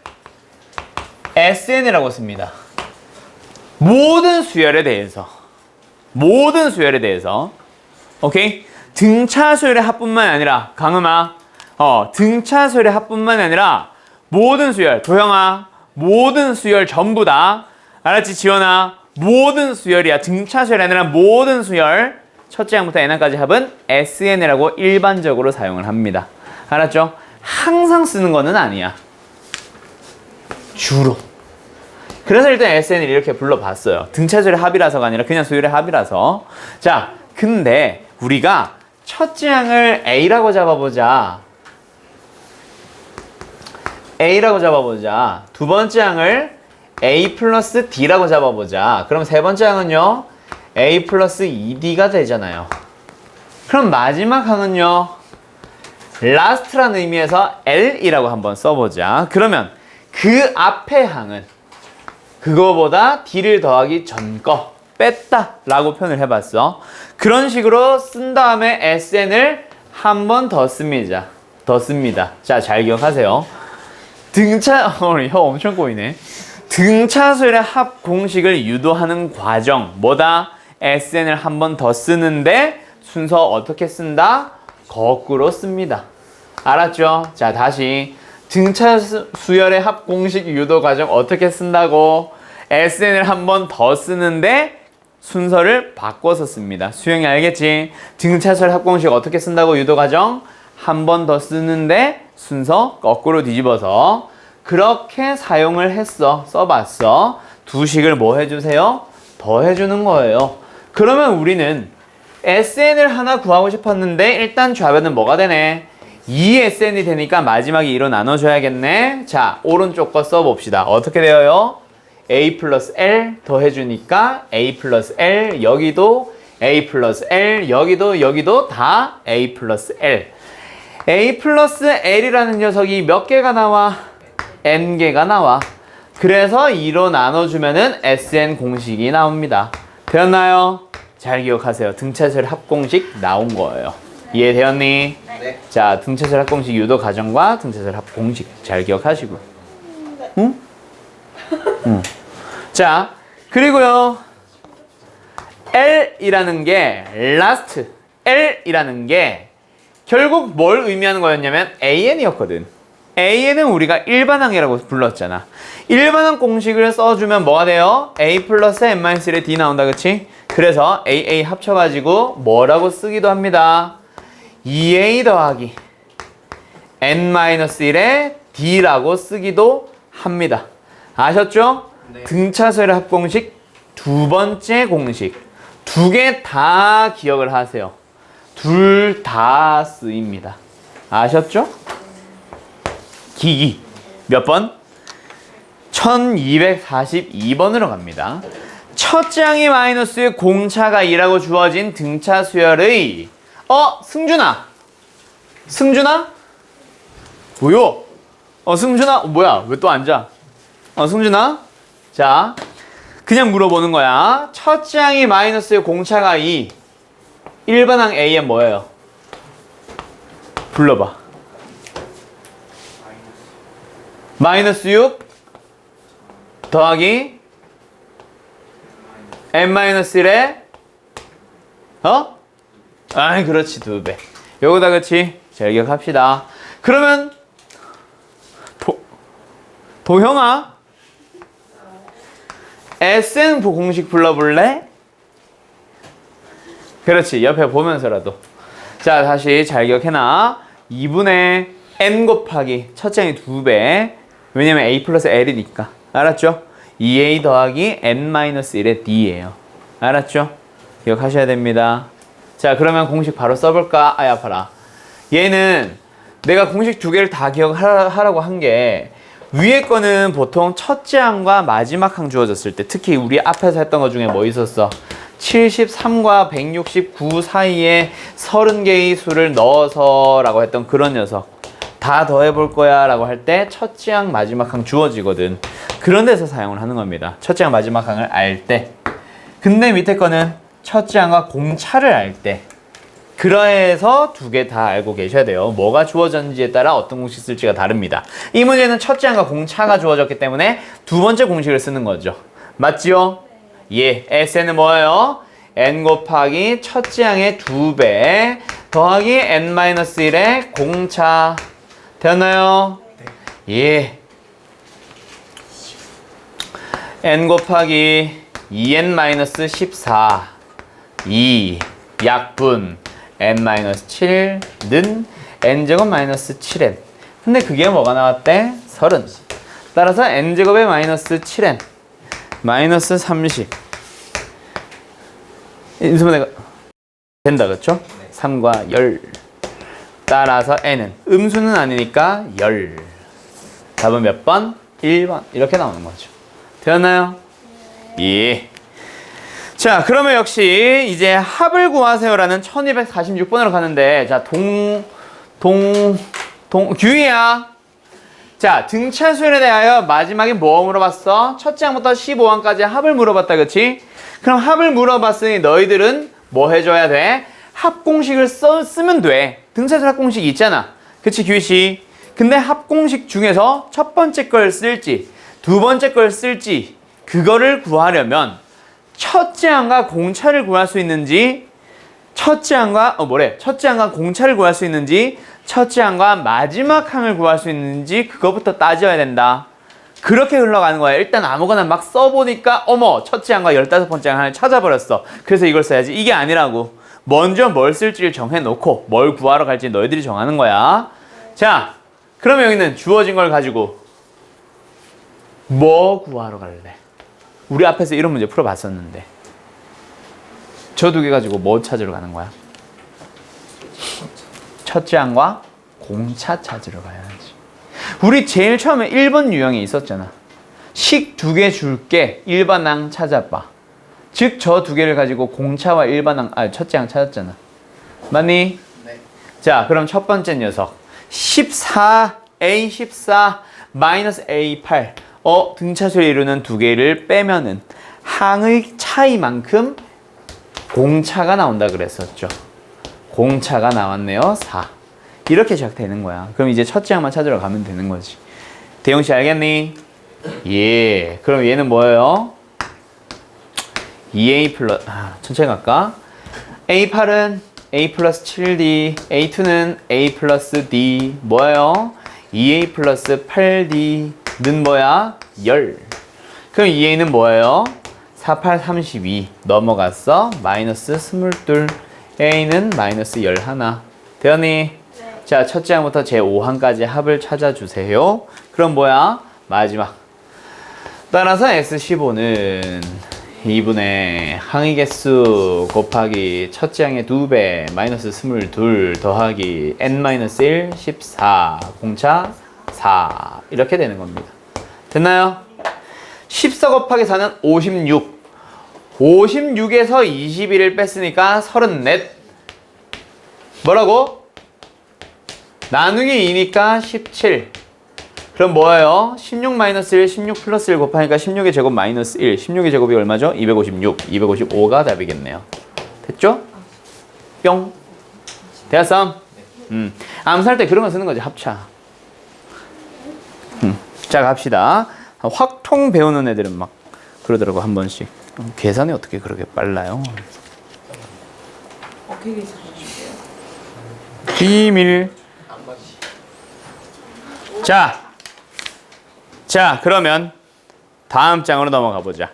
SN이라고 씁니다. 모든 수열에 대해서. 오케이? 등차 수열의 합뿐만 아니라, 강음아, 등차 수열의 합뿐만 아니라 모든 수열, 도형아, 모든 수열 전부 다. 알았지, 지원아? 모든 수열이야. 등차 수열이 아니라 모든 수열. 첫째 항부터 n항까지 합은 SN이라고 일반적으로 사용을 합니다. 알았죠? 항상 쓰는 거는 아니야. 주로. 그래서 일단 SN을 이렇게 불러봤어요. 등차 수열의 합이라서가 아니라 그냥 수열의 합이라서. 자, 근데 우리가 첫째 항을 A라고 잡아보자. 두 번째 항을 A 플러스 D라고 잡아보자. 그럼 세 번째 항은요? a 플러스 2d가 되잖아요. 그럼 마지막 항은요. last라는 의미에서 l이라고 한번 써보자. 그러면 그 앞의 항은 그거보다 d를 더하기 전 거 뺐다 라고 표현을 해봤어. 그런 식으로 쓴 다음에 sn을 한 번 더 씁니다. 자, 잘 기억하세요. 혀 엄청 꼬이네. 등차수열의 합 공식을 유도하는 과정. 뭐다? sn을 한 번 더 쓰는데 순서 어떻게 쓴다? 거꾸로 씁니다. 알았죠? 자, 다시 등차수열의 합 공식 유도 과정 어떻게 쓴다고? sn을 한 번 더 쓰는데 순서를 바꿔서 씁니다. 수영이 알겠지? 등차수열 합 공식 어떻게 쓴다고? 유도 과정 한 번 더 쓰는데 순서 거꾸로 뒤집어서 그렇게 사용을 했어. 써봤어. 두 식을 뭐 해주세요? 더 해주는 거예요. 그러면 우리는 sn을 하나 구하고 싶었는데 일단 좌변은 뭐가 되네? 2sn이 되니까 마지막에 2로 나눠줘야겠네. 자, 오른쪽 거 써봅시다. 어떻게 되어요? a 플러스 l 더해주니까 a 플러스 l 여기도 a 플러스 l 여기도 다 a 플러스 l. a 플러스 l이라는 녀석이 몇 개가 나와? n개가 나와. 그래서 2로 나눠주면은 sn 공식이 나옵니다. 되었나요? 잘 기억하세요. 등차수열 합공식 나온 거예요. 이해되었니? 네. 자, 등차수열 합공식 유도 과정과 등차수열 합공식 잘 기억하시고. 응? 응. 자, 그리고요. L이라는 게 last, L이라는 게 결국 뭘 의미하는 거였냐면 AN이었거든. AN은 우리가 일반항이라고 불렀잖아. 일반항 공식을 써주면 뭐가 돼요? A 플러스 n-1의 D 나온다, 그치? 그래서 AA 합쳐가지고 뭐라고 쓰기도 합니다. 2A 더하기 n-1의 D라고 쓰기도 합니다. 아셨죠? 네. 등차수열의 합공식 두 번째 공식. 두 개 다 기억을 하세요. 둘 다 쓰입니다. 아셨죠? 기기 몇 번? 1242번으로 갑니다. 첫째 항이 마이너스 공차가 2라고 주어진 등차 수열의 승준아? 뭐요? 승준아? 뭐야? 왜 또 앉아? 승준아? 자, 그냥 물어보는 거야. 첫째 항이 마이너스 공차가 2. 일반항 AN 뭐예요? 불러봐. 마이너스 6 더하기 n-1에 아이 그렇지 2배. 요거다 그치? 잘 기억합시다. 그러면 도형아 SN 공식 불러볼래? 그렇지 옆에 보면서라도. 자 다시 잘 기억해놔. 2분의 n 곱하기 첫째 항이 2배. 왜냐면 a 플러스 l이니까. 알았죠? 2a 더하기 n-1의 d예요. 알았죠? 기억하셔야 됩니다. 자 그러면 공식 바로 써볼까? 아이 아파라. 얘는 내가 공식 두 개를 다 기억하라고 한 게 위에 거는 보통 첫째 항과 마지막 항 주어졌을 때 특히 우리 앞에서 했던 것 중에 뭐 있었어? 73과 169 사이에 30개의 수를 넣어서 라고 했던 그런 녀석. 다 더해볼 거야 라고 할 때 첫째 항 마지막 항 주어지거든. 그런 데서 사용을 하는 겁니다. 첫째 항 마지막 항을 알 때. 근데 밑에 거는 첫째 항과 공차를 알 때. 그래서 두 개 다 알고 계셔야 돼요. 뭐가 주어졌는지에 따라 어떤 공식 쓸지가 다릅니다. 이 문제는 첫째 항과 공차가 주어졌기 때문에 두 번째 공식을 쓰는 거죠. 맞지요? 예, SN은 뭐예요? n 곱하기 첫째 항의 2배 더하기 n-1의 공차. 되었나요? 예. n 곱하기 2n-14 2 약분 n-7는 n제곱 마이너스 7n. 근데 그게 뭐가 나왔대? 30. 따라서 n제곱의 마이너스 7n 마이너스 30. 인수분해가 된다, 그쵸? 3과 10. 따라서 n은 음수는 아니니까 10. 답은 몇 번? 1번. 이렇게 나오는 거죠. 되었나요? 예. 자, 그러면 역시 이제 합을 구하세요라는 1246번으로 가는데, 자, 규희야. 자, 등차수열에 대하여 마지막에 뭐 물어봤어? 첫째 항부터 15항까지 합을 물어봤다, 그치? 그럼 합을 물어봤으니 너희들은 뭐 해줘야 돼? 합공식을 쓰면 돼. 등차수열 합공식이 있잖아. 그치, 규희씨? 근데 합공식 중에서 첫 번째 걸 쓸지, 두 번째 걸 쓸지, 그거를 구하려면 첫째 항과 공차를 구할 수 있는지, 첫째 항과 공차를 구할 수 있는지, 첫째 항과 마지막 항을 구할 수 있는지 그거부터 따져야 된다. 그렇게 흘러가는 거야. 일단 아무거나 막 써보니까 어머 첫째 항과 15번째 항을 찾아버렸어. 그래서 이걸 써야지. 이게 아니라고. 먼저 뭘 쓸지를 정해놓고 뭘 구하러 갈지 너희들이 정하는 거야. 자, 그러면 여기는 주어진 걸 가지고 뭐 구하러 갈래? 우리 앞에서 이런 문제 풀어봤었는데 저 두 개 가지고 뭐 찾으러 가는 거야? 첫째 항과 공차 찾으러 가야지. 우리 제일 처음에 1번 유형에 있었잖아. 식 두 개 줄게 1번 항 찾아봐. 즉 저 두 개를 가지고 공차와 첫째 항 찾았잖아. 맞니? 네. 자, 그럼 첫 번째 녀석 14 A14 마이너스 A8 등차수를 이루는 두 개를 빼면은 항의 차이만큼 공차가 나온다 그랬었죠. 공차가 나왔네요. 4. 이렇게 시작되는 거야. 그럼 이제 첫째 항만 찾으러 가면 되는 거지. 대용 씨 알겠니? 예. 그럼 얘는 뭐예요? 2A 플러스 천천히 갈까? A8은 A 플러스 7D, A2는 A 플러스 D. 뭐예요? 2A 플러스 8D는 뭐야? 10. 그럼 2A는 뭐예요? 4, 8, 32 넘어갔어. 마이너스 22. A는 마이너스 11. 되었니? 네. 자, 첫째 항부터 제5항까지 합을 찾아주세요. 그럼 뭐야? 마지막. 따라서 S15는 2분의 항의 개수 곱하기 첫째 항의 2배 마이너스 22 더하기 n-1 14 공차 4 이렇게 되는 겁니다. 됐나요? 14 곱하기 4는 56. 56에서 21을 뺐으니까 34. 뭐라고? 나누기 2니까 17. 그럼 뭐예요? 16 마이너스 1, 16 플러스 1 곱하니까 16의 제곱 마이너스 1. 16의 제곱이 얼마죠? 256. 255가 답이겠네요. 됐죠? 뿅. 됐어? 암살 때 그런 거 쓰는 거지, 합차. 자, 갑시다. 확통 배우는 애들은 막 그러더라고, 한 번씩. 계산이 어떻게 그렇게 빨라요? 어떻게 계산해줄게요? 비밀. 자, 그러면 다음 장으로 넘어가 보자.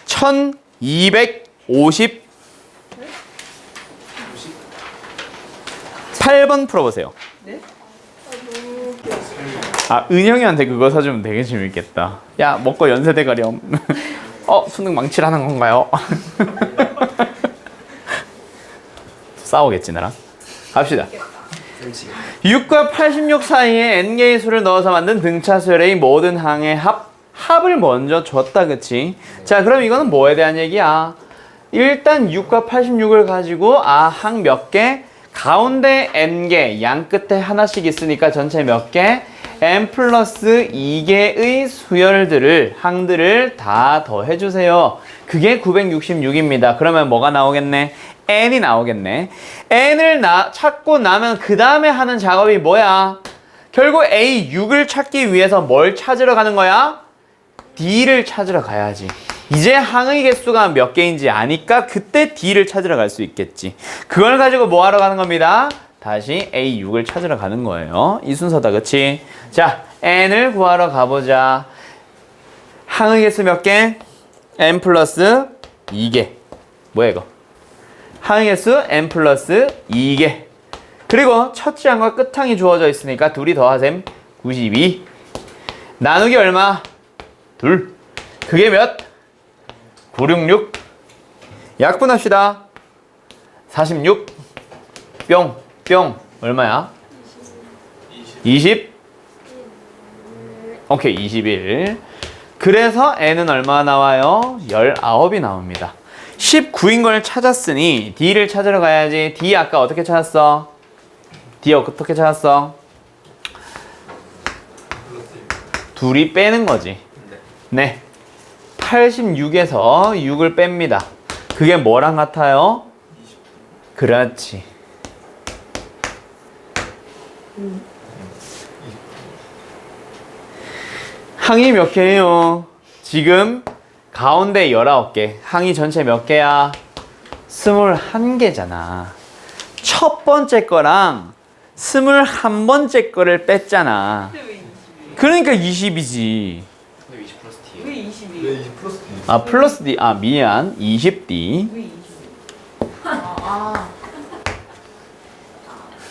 1258번 풀어보세요. 네? 은영이한테 그거 사주면 되게 재밌겠다. 야, 먹고 연세대 가렴. 수능 망치라는 건가요? 싸우겠지, 나랑? 갑시다. 6과 86 사이에 n개의 수를 넣어서 만든 등차수열의 모든 항의 합을 먼저 줬다, 그치? 자, 그럼 이거는 뭐에 대한 얘기야? 일단 6과 86을 가지고 항 몇 개? 가운데 n개, 양 끝에 하나씩 있으니까 전체 몇 개? n 플러스 2개의 수열들을, 항들을 다 더해주세요. 그게 966입니다. 그러면 뭐가 나오겠네? n이 나오겠네. n을 찾고 나면 그 다음에 하는 작업이 뭐야? 결국 A6을 찾기 위해서 뭘 찾으러 가는 거야? D를 찾으러 가야지. 이제 항의 개수가 몇 개인지 아니까 그때 D를 찾으러 갈 수 있겠지. 그걸 가지고 뭐 하러 가는 겁니다? 다시 A6을 찾으러 가는 거예요. 이 순서다, 그치? 자, n을 구하러 가보자. 항의 개수 몇 개? n 플러스 2개. 뭐야 이거? 항의 개수 n 플러스 2개. 그리고 첫째 항과 끝항이 주어져 있으니까 둘이 더하셈 92. 나누기 얼마? 둘. 그게 몇? 966. 약분합시다. 46. 뿅. 뿅. 얼마야? 20. 오케이, 21. 그래서 n은 얼마 나와요? 19이 나옵니다. 19인 걸 찾았으니 D를 찾으러 가야지. D 아까 어떻게 찾았어? D 어떻게 찾았어? 둘이 빼는 거지. 네. 86에서 6을 뺍니다. 그게 뭐랑 같아요? 그렇지. 항이 몇 개예요? 지금 가운데 19개. 항이 전체 몇 개야? 21개잖아. 첫 번째 거랑 21번째 거를 뺐잖아. 근데 왜 20이에요? 그러니까 20이지. 근데 20 플러스 T예요. 왜 20이에요? 20 플러스 T. 아, 플러스 D. 아, 미안. 20D. 왜 20이에요? 아.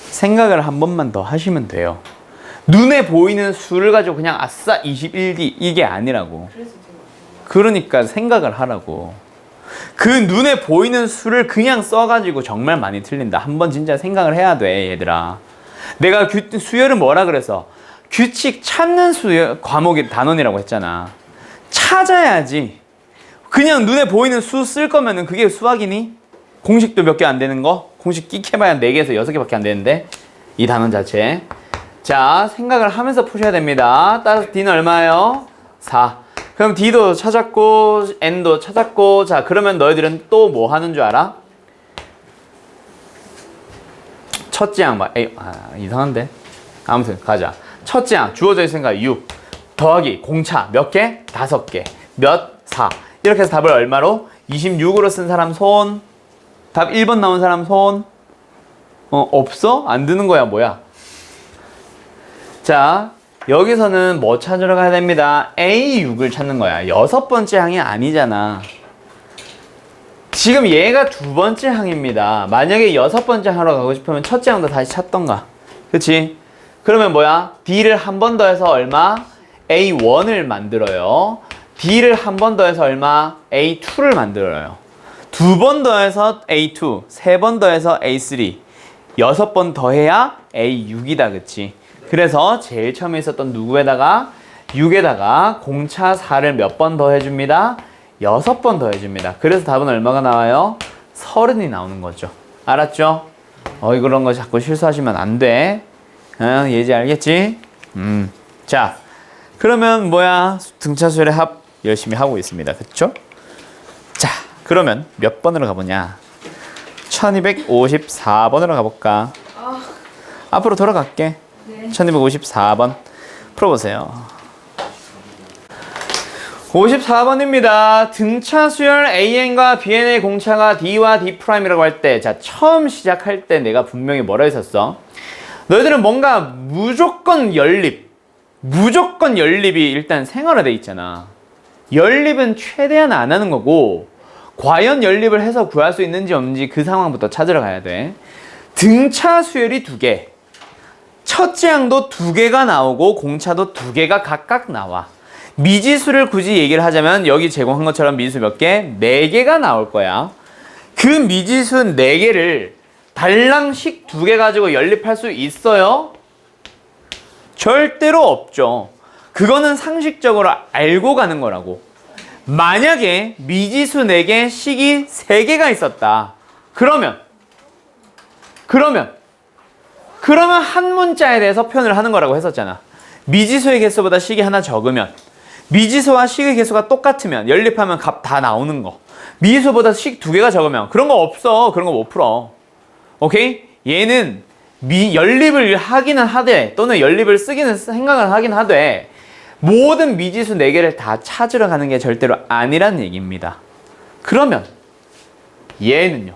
생각을 한 번만 더 하시면 돼요. 눈에 보이는 수를 가지고 그냥 아싸 21D 이게 아니라고. 그래서 제가. 그러니까 생각을 하라고. 그 눈에 보이는 수를 그냥 써가지고 정말 많이 틀린다. 한번 진짜 생각을 해야 돼, 얘들아. 내가 수열은 뭐라 그래서? 규칙 찾는 과목이 단원이라고 했잖아. 찾아야지. 그냥 눈에 보이는 수 쓸 거면은 그게 수학이니? 공식도 몇 개 안 되는 거? 공식 끽해봐야 4개에서 6개밖에 안 되는데 이 단원 자체. 자, 생각을 하면서 푸셔야 됩니다. 따라서 D는 얼마예요? 4. 그럼 D도 찾았고 N도 찾았고. 자, 그러면 너희들은 또 뭐 하는 줄 알아? 첫째 항 봐. 에이, 이상한데? 아무튼 가자. 첫째 항 주어져 있으니까 6 더하기 공차 몇 개? 5개. 몇? 4. 이렇게 해서 답을 얼마로? 26으로 쓴 사람 손. 답 1번 나온 사람 손. 없어? 안 드는 거야 뭐야? 자, 여기서는 뭐 찾으러 가야 됩니다. A6을 찾는 거야. 6번째 항이 아니잖아. 지금 얘가 2번째 항입니다. 만약에 6번째 항으로 가고 싶으면 첫째 항도 다시 찾던가. 그치? 그러면 뭐야? D를 한 번 더 해서 얼마? A1을 만들어요. D를 한 번 더 해서 얼마? A2를 만들어요. 2번 더해서 A2, 3번 더해서 A3, 6번 더해야 A6이다, 그치? 그래서 제일 처음에 있었던 누구에다가 6에다가 공차 4를 몇 번 더해줍니다? 6번 더해줍니다. 그래서 답은 얼마가 나와요? 30이 나오는 거죠. 알았죠? 그런 거 자꾸 실수하시면 안 돼. 예지 알겠지? 자, 그러면 뭐야? 등차수열의 합 열심히 하고 있습니다. 그쵸? 자, 그러면 몇 번으로 가보냐? 1254번으로 가볼까? 앞으로 돌아갈게. 네. 1254번 풀어보세요. 54번입니다. 등차 수열 AN과 BN의 공차가 D와 D'이라고 할 때, 자, 처음 시작할 때 내가 분명히 뭐라 했었어? 너희들은 뭔가 무조건 연립이 일단 생활화돼 있잖아. 연립은 최대한 안 하는 거고, 과연 연립을 해서 구할 수 있는지 없는지 그 상황부터 찾으러 가야 돼. 등차 수열이 2개. 첫째 항도 2개가 나오고 공차도 2개가 각각 나와. 미지수를 굳이 얘기를 하자면 여기 제공한 것처럼 미지수 몇 개? 4개가 나올 거야. 그 미지수 4개를 달랑씩 2개 가지고 연립할 수 있어요? 절대로 없죠. 그거는 상식적으로 알고 가는 거라고. 만약에 미지수 4개, 식이 3개가 있었다. 그러면 한 문자에 대해서 표현을 하는 거라고 했었잖아. 미지수의 개수보다 식이 하나 적으면, 미지수와 식의 개수가 똑같으면 연립하면 값 다 나오는 거. 미지수보다 식 2개가 적으면 그런 거 없어. 그런 거 못 풀어. 오케이? 얘는 연립을 하기는 하되, 또는 연립을 쓰기는 생각을 하긴 하되, 모든 미지수 4개를 다 찾으러 가는 게 절대로 아니라는 얘기입니다. 그러면 얘는요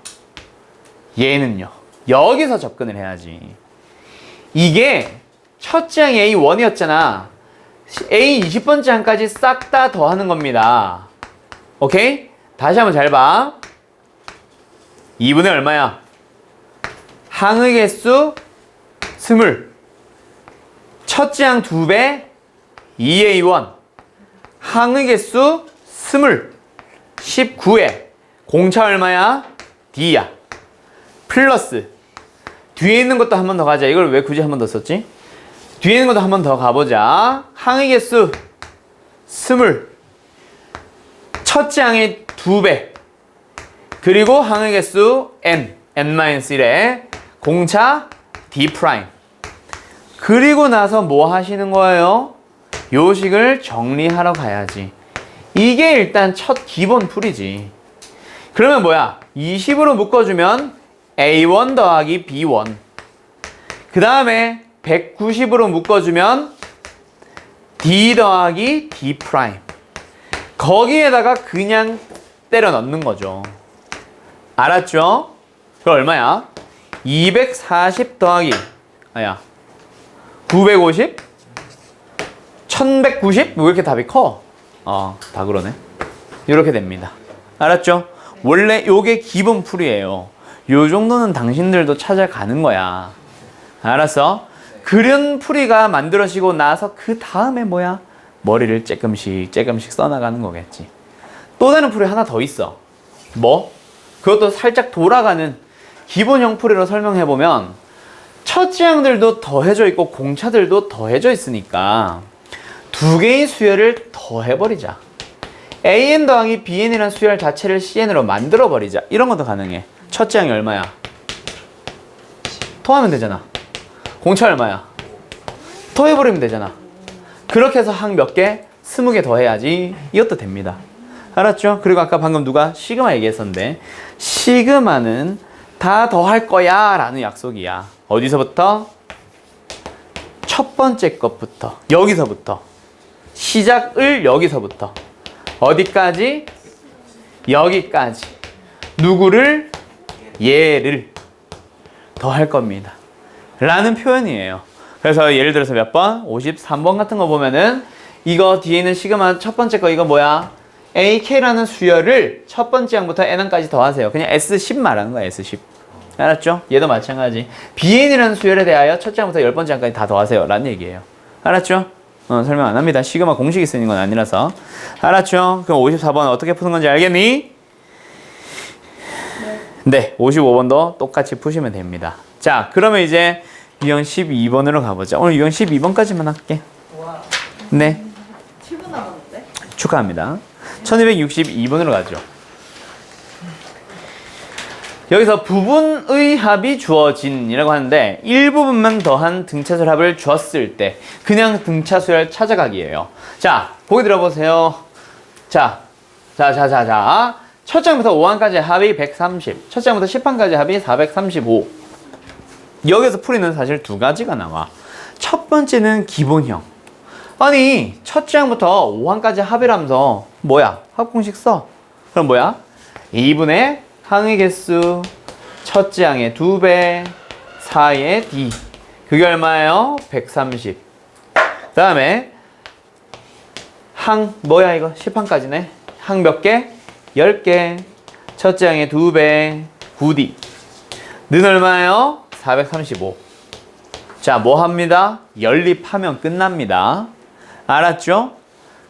여기서 접근을 해야지. 이게 첫째 항이 A1이었잖아. A 20번째 항까지 싹 다 더하는 겁니다. 오케이? 다시 한번 잘 봐. 2분의 얼마야? 항의 개수 20. 첫째 항 2배 2A1. 항의 개수 20. 19에 공차 얼마야? D야. 플러스 뒤에 있는 것도 한 번 더 가자. 이걸 왜 굳이 한 번 더 썼지? 뒤에 있는 것도 한 번 더 가보자. 항의 개수 20. 첫째 항의 2배 그리고 항의 개수 n-1에 공차 d'. 그리고 나서 뭐 하시는 거예요? 요식을 정리하러 가야지. 이게 일단 첫 기본 풀이지. 그러면 뭐야? 20으로 묶어주면 A1 더하기 B1. 그 다음에 190으로 묶어주면 D 더하기 D'. 거기에다가 그냥 때려 넣는 거죠. 알았죠? 그 얼마야? 240 더하기 950? 1190? 왜 이렇게 답이 커? 다 그러네. 이렇게 됩니다. 알았죠? 원래 요게 기본 풀이에요. 요 정도는 당신들도 찾아가는 거야. 알았어? 그런 풀이가 만들어지고 나서 그 다음에 뭐야? 머리를 조금씩 써나가는 거겠지. 또 다른 풀이 하나 더 있어. 뭐? 그것도 살짝 돌아가는 기본형 풀이로 설명해보면 첫 지항들도 더해져 있고 공차들도 더해져 있으니까 두 개의 수열을 더해버리자. AN 더하기 BN이라는 수열 자체를 CN으로 만들어버리자. 이런 것도 가능해. 첫 지항이 얼마야? 더하면 되잖아. 공차 얼마야? 더해버리면 되잖아. 그렇게 해서 항 몇 개? 20개 더해야지. 이것도 됩니다. 알았죠? 그리고 아까 방금 누가 시그마 얘기했었는데 시그마는 다 더할 거야 라는 약속이야. 어디서부터? 첫 번째 것부터. 여기서부터. 시작을 여기서부터. 어디까지? 여기까지. 누구를? 얘를 더할 겁니다. 라는 표현이에요. 그래서 예를 들어서 몇 번? 53번 같은 거 보면은 이거 뒤에 있는 시그마 첫 번째 거 이거 뭐야? AK라는 수열을 첫 번째 항부터 N항까지 더하세요. 그냥 S10 말하는 거야, S10. 알았죠? 얘도 마찬가지. BN이라는 수열에 대하여 첫째 항부터 10번째 항까지 다 더하세요. 라는 얘기예요. 알았죠? 설명 안 합니다. 시그마 공식이 쓰는 건 아니라서. 알았죠? 그럼 54번 어떻게 푸는 건지 알겠니? 네, 55번도 똑같이 푸시면 됩니다. 자, 그러면 이제 유형 12번으로 가보자. 오늘 유형 12번까지만 할게. 와. 네, 7분 남았는데? 축하합니다. 1262번으로 가죠. 여기서 부분의 합이 주어진이라고 하는데 일부분만 더한 등차수열 합을 주었을 때 그냥 등차수열 찾아가기예요. 자, 보기 들어보세요. 자. 첫 장부터 5항까지 합이 130, 첫 장부터 10항까지 합이 435. 여기서 풀이는 사실 두 가지가 나와. 첫 번째는 기본형. 아니, 첫 장부터 5항까지 합이라면서 뭐야? 합공식 써. 그럼 뭐야? 2분의 항의 개수, 첫째 항의 2배, 4의 D. 그게 얼마예요? 130. 그 다음에 항, 뭐야 이거? 10항까지네. 항 몇 개? 10개. 첫째 항의 2배, 9D. 는 얼마예요? 435. 자, 뭐 합니다? 연립하면 끝납니다. 알았죠?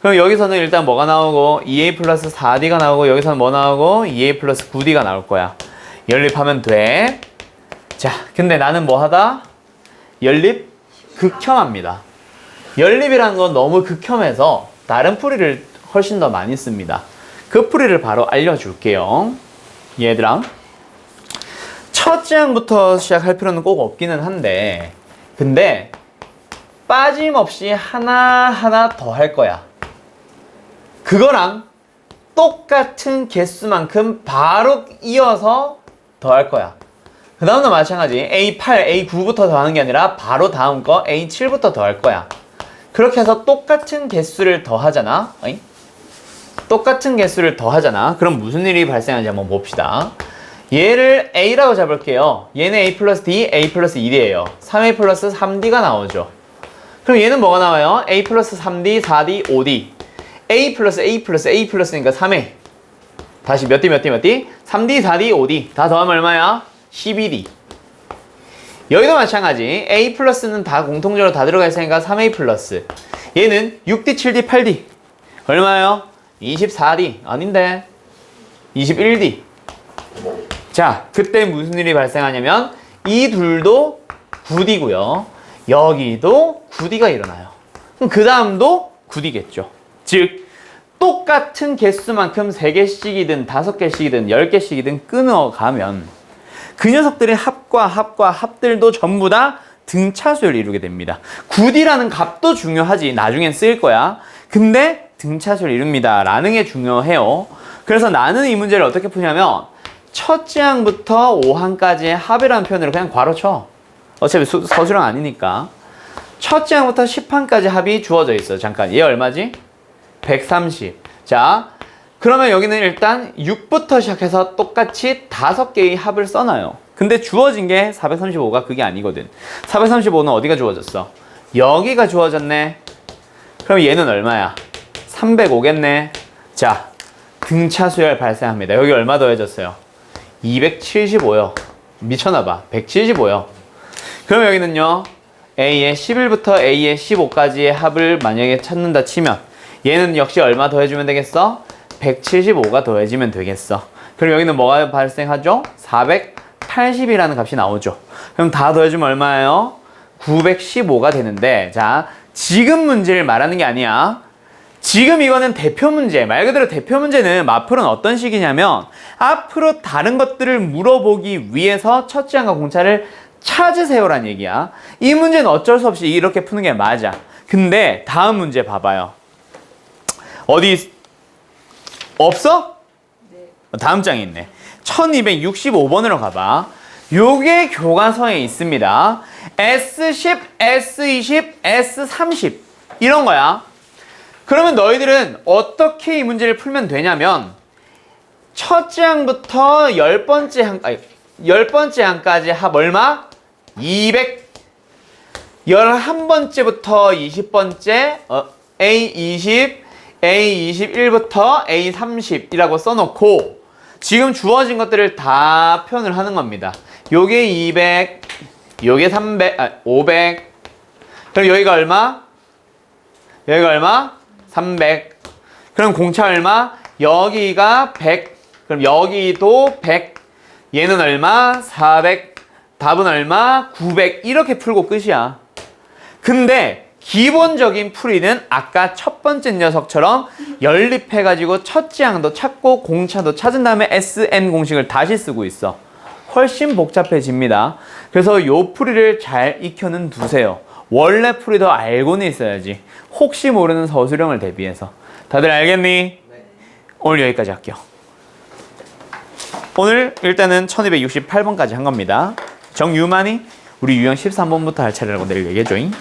그럼 여기서는 일단 뭐가 나오고 2A 플러스 4D가 나오고 여기서는 뭐 나오고 2A 플러스 9D가 나올 거야. 연립하면 돼. 자, 근데 나는 뭐 하다? 연립 극혐합니다. 연립이라는 건 너무 극혐해서 다른 풀이를 훨씬 더 많이 씁니다. 그 풀이를 바로 알려줄게요. 얘들아, 첫째 항부터 시작할 필요는 꼭 없기는 한데 근데 빠짐없이 하나하나 더 할 거야. 그거랑 똑같은 개수만큼 바로 이어서 더 할 거야. 그 다음도 마찬가지. A8, A9부터 더하는 게 아니라 바로 다음 거 A7부터 더 할 거야. 그렇게 해서 똑같은 개수를 더하잖아. 어이? 똑같은 개수를 더하잖아. 그럼 무슨 일이 발생하는지 한번 봅시다. 얘를 A라고 잡을게요. 얘는 A 플러스 D, A 플러스 1이에요. 3A 플러스 3D가 나오죠. 그럼 얘는 뭐가 나와요? A 플러스 3D, 4D, 5D. A 플러스 A 플러스 A 플러스니까 3A. 다시 몇 D, 몇 D, 몇 D? 3D, 4D, 5D. 다 더하면 얼마야? 12D. 여기도 마찬가지. A 플러스는 다 공통적으로 다 들어가 있으니까 3A 플러스. 얘는 6D, 7D, 8D. 얼마예요? 24D. 아닌데. 21D. 자, 그때 무슨 일이 발생하냐면 이 둘도 9D고요. 여기도 9D가 일어나요. 그럼 그 다음도 9D겠죠. 즉 똑같은 개수만큼 3개씩이든 5개씩이든 10개씩이든 끊어가면 그 녀석들의 합과 합들도 전부 다 등차수를 이루게 됩니다. 9D라는 값도 중요하지. 나중엔 쓰일 거야. 근데 등차수를 이룹니다. 라는 게 중요해요. 그래서 나는 이 문제를 어떻게 푸냐면 첫째 항부터 5항까지의 합이라는 표현으로 그냥 괄호 쳐. 어차피 서술형 아니니까. 첫째 항부터 10항까지 합이 주어져 있어. 잠깐, 얘 얼마지? 130. 자, 그러면 여기는 일단 6부터 시작해서 똑같이 5개의 합을 써놔요. 근데 주어진 게 435가 그게 아니거든. 435는 어디가 주어졌어? 여기가 주어졌네. 그럼 얘는 얼마야? 305겠네. 자, 등차수열 발생합니다. 여기 얼마 더해졌어요? 275요. 미쳤나봐. 175요. 그럼 여기는요, A의 11부터 A의 15까지의 합을 만약에 찾는다 치면 얘는 역시 얼마 더해주면 되겠어? 175가 더해지면 되겠어. 그럼 여기는 뭐가 발생하죠? 480이라는 값이 나오죠. 그럼 다 더해주면 얼마예요? 915가 되는데, 자, 지금 문제를 말하는 게 아니야. 지금 이거는 대표 문제. 말 그대로 대표 문제는 마플은 어떤 식이냐면 앞으로 다른 것들을 물어보기 위해서 첫째 항과 공차를 찾으세요란 얘기야. 이 문제는 어쩔 수 없이 이렇게 푸는 게 맞아. 근데 다음 문제 봐봐요. 어디 없어? 네. 다음 장에 있네. 1265번으로 가봐. 요게 교과서에 있습니다. S10, S20, S30 이런 거야. 그러면 너희들은 어떻게 이 문제를 풀면 되냐면 첫째 항부터 10번째 항까지 합 얼마? 200. 11번째부터 20번째 A20, A21부터 A30이라고 써놓고 지금 주어진 것들을 다 표현을 하는 겁니다. 요게 200, 요게 300, 500. 그럼 여기가 얼마? 여기가 얼마? 300. 그럼 공차 얼마? 여기가 100. 그럼 여기도 100. 얘는 얼마? 400. 답은 얼마? 900. 이렇게 풀고 끝이야. 근데 기본적인 풀이는 아까 첫 번째 녀석처럼 연립해가지고 첫째 항도 찾고 공차도 찾은 다음에 SN 공식을 다시 쓰고 있어. 훨씬 복잡해집니다. 그래서 요 풀이를 잘 익혀는 두세요. 원래 풀이도 알고는 있어야지. 혹시 모르는 서술형을 대비해서. 다들 알겠니? 네. 오늘 여기까지 할게요. 오늘 일단은 1268번까지 한 겁니다. 정유만이 우리 유형 13번부터 할 차례라고 내일 얘기해줘잉.